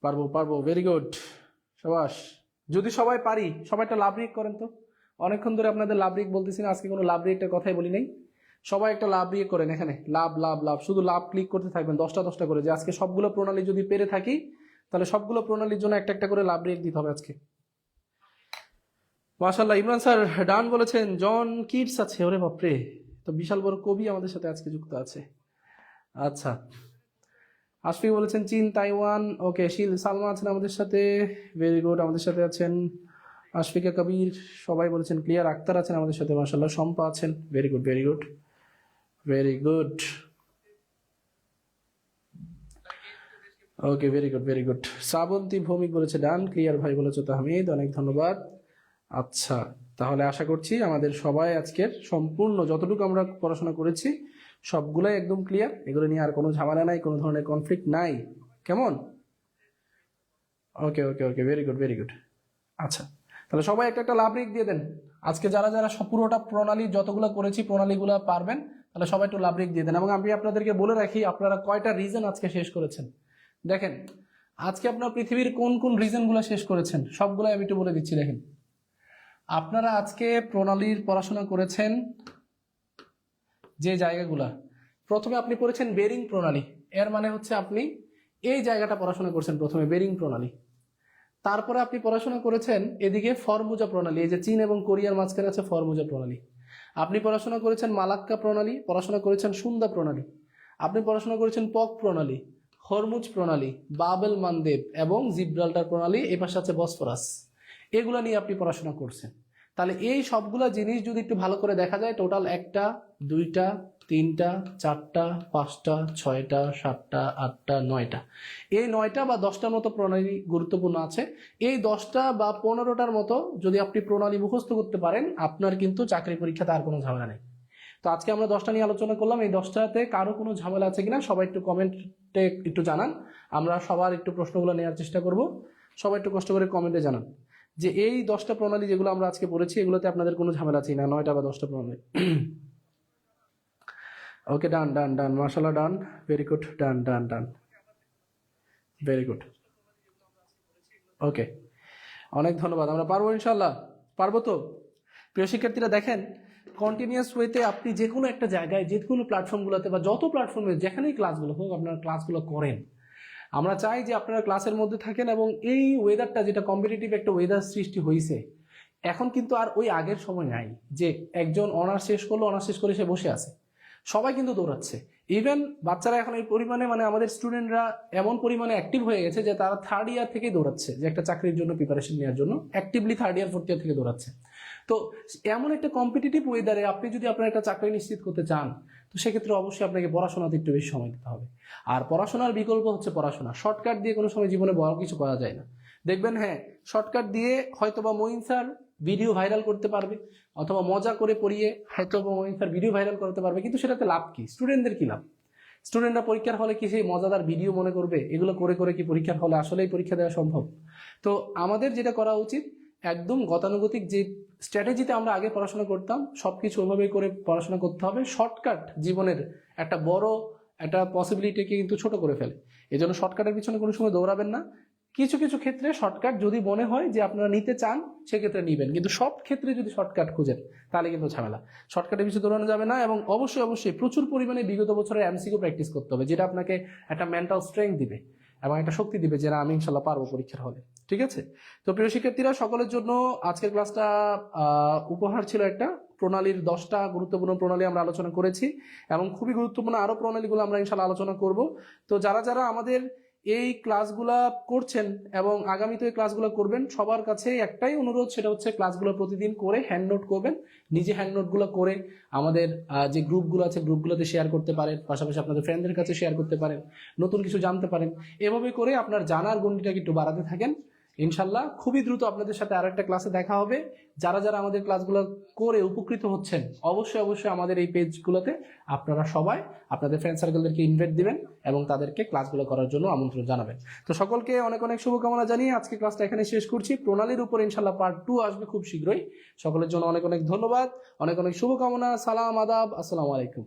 পারবো, ভেরি গুড, সাবাস। যদি সবাই পারি, সবাই একটা লাভ রিয়েক্ট করেন তো। অনেকক্ষণ ধরে আপনাদের লাভ রিয়েক্ট বলতেছি না, আজকে কোনো লাভ রিয়েক্টের কথাই বলি নাই। সবাই একটা লাভ রিয়েক্ট করেন, এখানে লাভ, শুধু লাভ ক্লিক করতে থাকবেন 10টা করে, যে আজকে সবগুলো প্রণালী যদি পেরে থাকি তাহলে সবগুলো প্রণালীর জন্য একটা করে লাভ রিয়েক্ট দিতে হবে আজকে। মাশাআল্লাহ, ইমরান স্যার ডান বলেছেন। জন কিডস আছে, ওরে বাপরে, তো বিশাল বড় কবি আমাদের সাথে আজকে যুক্ত আছে। আচ্ছা, আশফিক বলেছেন চীন তাইওয়ান। ওকে, সালমা আছেন আমাদের সাথে, ভেরি গুড। আমাদের সাথে আছেন আশফিকা কবির, সবাই বলেছেন ক্লিয়ার। আক্তার আছেন আমাদের সাথে, মাশাআল্লাহ। শম্পা আছেন, ভেরি গুড। ওকে, ভেরি গুড। শ্রাবন্তী ভৌমিক বলেছে ডান, ক্লিয়ার ভাই বলেছে তাহমিদ, অনেক ধন্যবাদ। আচ্ছা, তাহলে আশা করছি আমাদের সবাই আজকের সম্পূর্ণ যতটুকু আমরা পড়াশোনা করেছি সবগুলাই একদম ক্লিয়ার। এগুলো নিয়ে আর কোনো ঝামেলা নাই, কোনো ধরনের কনফ্লিক্ট নাই, কেমন? Okay, very good. আচ্ছা, তাহলে সবাই একটা লাভ রিয়েক্ট দিয়ে দেন। আজকে যারা পুরোটা প্রণালী যতগুলো করেছি প্রণালীগুলো পারবেন, তাহলে সবাই একটু লাভ রিয়েক্ট দিয়ে দেন। এবং আমি আপনাদেরকে বলে রাখি, আপনারা কয়টা রিজন আজকে শেষ করেছেন। দেখেন আজকে আপনার পৃথিবীর কোন রিজনগুলো শেষ করেছেন সবগুলো আমি একটু বলে দিচ্ছি। দেখেন, আপনারা আজকে প্রণালীর পড়াশোনা করেছেন যে জায়গাগুলা, প্রথমে আপনি পড়েছেন বেরিং প্রণালী, এর মানে হচ্ছে আপনি এই জায়গাটা পড়াশোনা করছেন প্রথমে, বেরিং প্রণালী। তারপরে আপনি পড়াশোনা করেছেন এদিকে ফরমুজা প্রণালী, এই যে চীন এবং কোরিয়ার মাঝখানে আছে ফরমুজা প্রণালী। আপনি পড়াশোনা করেছেন মালাক্কা প্রণালী, পড়াশোনা করেছেন সুন্দা প্রণালী, আপনি পড়াশোনা করেছেন পক প্রণালী, হরমুজ প্রণালী, বাবেল মানদেব এবং জিব্রাল্টার প্রণালী, এ পাশে আছে বসফরাস। এগুলা নিয়ে আপনি পড়াশোনা করছেন। তাহলে এই সবগুলা জিনিস যদি একটু ভালো করে দেখা যায়, টোটাল 1টা 2টা 3টা 4টা 5টা 6টা 7টা 8টা 9টা, এই 9টা বা 10টার মতো প্রণালী গুরুত্বপূর্ণ আছে। এই 10টা বা 15টার মতো যদি আপনি প্রণালী মুখস্থ করতে পারেন, আপনার কিন্তু চাকরি পরীক্ষাতে আর কোনো ঝামেলা নেই। তো আজকে আমরা 10টা নিয়ে আলোচনা করলাম। এই 10টাতে কারো কোনো ঝামেলা আছে কিনা সবাই একটু কমেন্টে একটু জানান। আমরা সবার একটু প্রশ্নগুলো নেওয়ার চেষ্টা করব। সবাই একটু কষ্ট করে কমেন্টে জানান যে এই 10টা প্রণালী যেগুলো আমরা আজকে পড়েছি এগুলোতে আপনাদের কোনো ঝামেলা আছে না, 9টা বা 10টা প্রণালী। ওকে, ডান ডান ডান, মাশাআল্লাহ, ডান, ভেরি গুড, ডান ডান ডান, ভেরি গুড। ওকে, অনেক ধন্যবাদ। আমরা পারবো ইনশাল্লাহ, পারবো তো? প্রিয় শিক্ষার্থীরা দেখেন, কন্টিনিউয়াস ওয়েতে আপনি যে কোনো একটা জায়গায় যে কোনো প্ল্যাটফর্মগুলোতে বা যত প্ল্যাটফর্মে যেখানেই ক্লাসগুলো হোক আপনারা ক্লাসগুলো করেন। আমরা চাই যে আপনারা ক্লাসের মধ্যে থাকেন এবং এই ওয়েদারটা যেটা কম্পিটিটিভ একটা ওয়েদার সৃষ্টি হয়েছে, এখন কিন্তু আর ওই আগের সময় নাই যে একজন অনার্স শেষ করলো, অনার্স শেষ করে সে বসে আছে। সবাই কিন্তু দৌড়াচ্ছে। ইভেন বাচ্চারা এখন এই পরিমাণে, মানে আমাদের স্টুডেন্টরা এমন পরিমাণে অ্যাক্টিভ হয়ে গেছে যে তারা থার্ড ইয়ার থেকেই দৌড়াচ্ছে, যে একটা চাকরির জন্য প্রিপারেশন নেওয়ার জন্য actively third year fourth year থেকে দৌড়াচ্ছে। তো এমন একটা কম্পিটিটিভ ওয়েদারে আপনি যদি আপনার একটা চাকরি নিশ্চিত করতে চান, তো সেক্ষেত্রে অবশ্যই আপনাকে পড়াশোনাতে একটু বেশি সময় দিতে হবে। আর পড়াশোনার বিকল্প হচ্ছে পড়াশোনা। শর্টকাট দিয়ে কোনো সময় জীবনে বড় কিছু করা যায় না। দেখবেন, হ্যাঁ, শর্টকাট দিয়ে হয়তোবা মঈন স্যার ভিডিও ভাইরাল করতে পারবে, অথবা মজা করে পড়িয়ে হয়তো মঈন স্যার ভিডিও ভাইরাল করতে পারবে, কিন্তু সেটাতে লাভ কি? স্টুডেন্টদের কি লাভ? স্টুডেন্টরা পরীক্ষার হলে কি সেই মজাদার ভিডিও মনে করবে? এগুলো করে করে কি পরীক্ষার হলে আসলেই পরীক্ষা দেওয়া সম্ভব? তো আমাদের যেটা করা উচিত, একদম গতানুগতিক যে স্ট্র্যাটেজিতে আমরা আগে পড়াশোনা করতাম সবকিছু ওইভাবেই করে পড়াশোনা করতে হবে। শর্টকাট জীবনের একটা বড় একটা পসিবিলিটিকে কিন্তু ছোট করে ফেলে। এই জন্য শর্টকাটের পিছনে কোনো সময় দৌড়াবেন না। কিছু কিছু ক্ষেত্রে শর্টকাট যদি মনে হয় যে আপনারা নিতে চান, সেক্ষেত্রে নিবেন, কিন্তু সব ক্ষেত্রে যদি শর্টকাট খুঁজেন তাহলে কিন্তু ঝামেলা। শর্টকাটের পিছনে দৌড়ানো যাবে না। এবং অবশ্যই অবশ্যই প্রচুর পরিমাণে বিগত বছরের এমসিকিউ প্র্যাকটিস করতে হবে, যেটা আপনাকে একটা মেন্টাল স্ট্রেংথ দিবে এবং একটা শক্তি দিবে, যেটা আমি ইনশাল্লাহ পারবো পরীক্ষার হলে। ঠিক আছে? তো প্রিয় শিক্ষার্থীরা, সকলের জন্য আজকের ক্লাসটা উপহার ছিল একটা। প্রণালীর 10টা গুরুত্বপূর্ণ প্রণালী আমরা আলোচনা করেছি এবং খুবই গুরুত্বপূর্ণ আরো প্রণালীগুলো আমরা ইনশাল্লাহ আলোচনা করব। তো যারা যারা আমাদের এই ক্লাসগুলা করছেন এবং আগামীতে এই ক্লাসগুলো করবেন, সবার কাছে একটাই অনুরোধ, সেটা হচ্ছে ক্লাসগুলো প্রতিদিন করে হ্যান্ড নোট করবেন। নিজে হ্যান্ড নোটগুলো করে আমাদের যে গ্রুপগুলো আছে গ্রুপগুলোতে শেয়ার করতে পারেন, পাশাপাশি আপনাদের ফ্রেন্ডদের কাছে শেয়ার করতে পারেন, নতুন কিছু জানতে পারেন। এভাবে করে আপনার জানার গণ্ডিটাকে একটু বাড়াতে থাকেন। ইনশাল্লাহ খুবই দ্রুত আপনাদের সাথে আরো একটা ক্লাসে দেখা হবে। যারা যারা আমাদের ক্লাসগুলো করে উপকৃত হচ্ছেন, অবশ্যই অবশ্যই আমাদের এই পেজগুলোতে আপনারা সবাই আপনাদের ফ্রেন্ড সার্কেলদেরকে ইনভাইট দিবেন এবং তাদেরকে ক্লাসগুলো করার জন্য আমন্ত্রণ জানাবেন। তো সকলকে অনেক অনেক শুভকামনা জানিয়ে আজকে ক্লাসটা এখানে শেষ করছি। প্রণালীর উপর ইনশাল্লাহ পার্ট 2 আসবে খুব শীঘ্রই। সকলের জন্য অনেক অনেক ধন্যবাদ, অনেক অনেক শুভকামনা। সালাম, আদাব, আসসালামু আলাইকুম।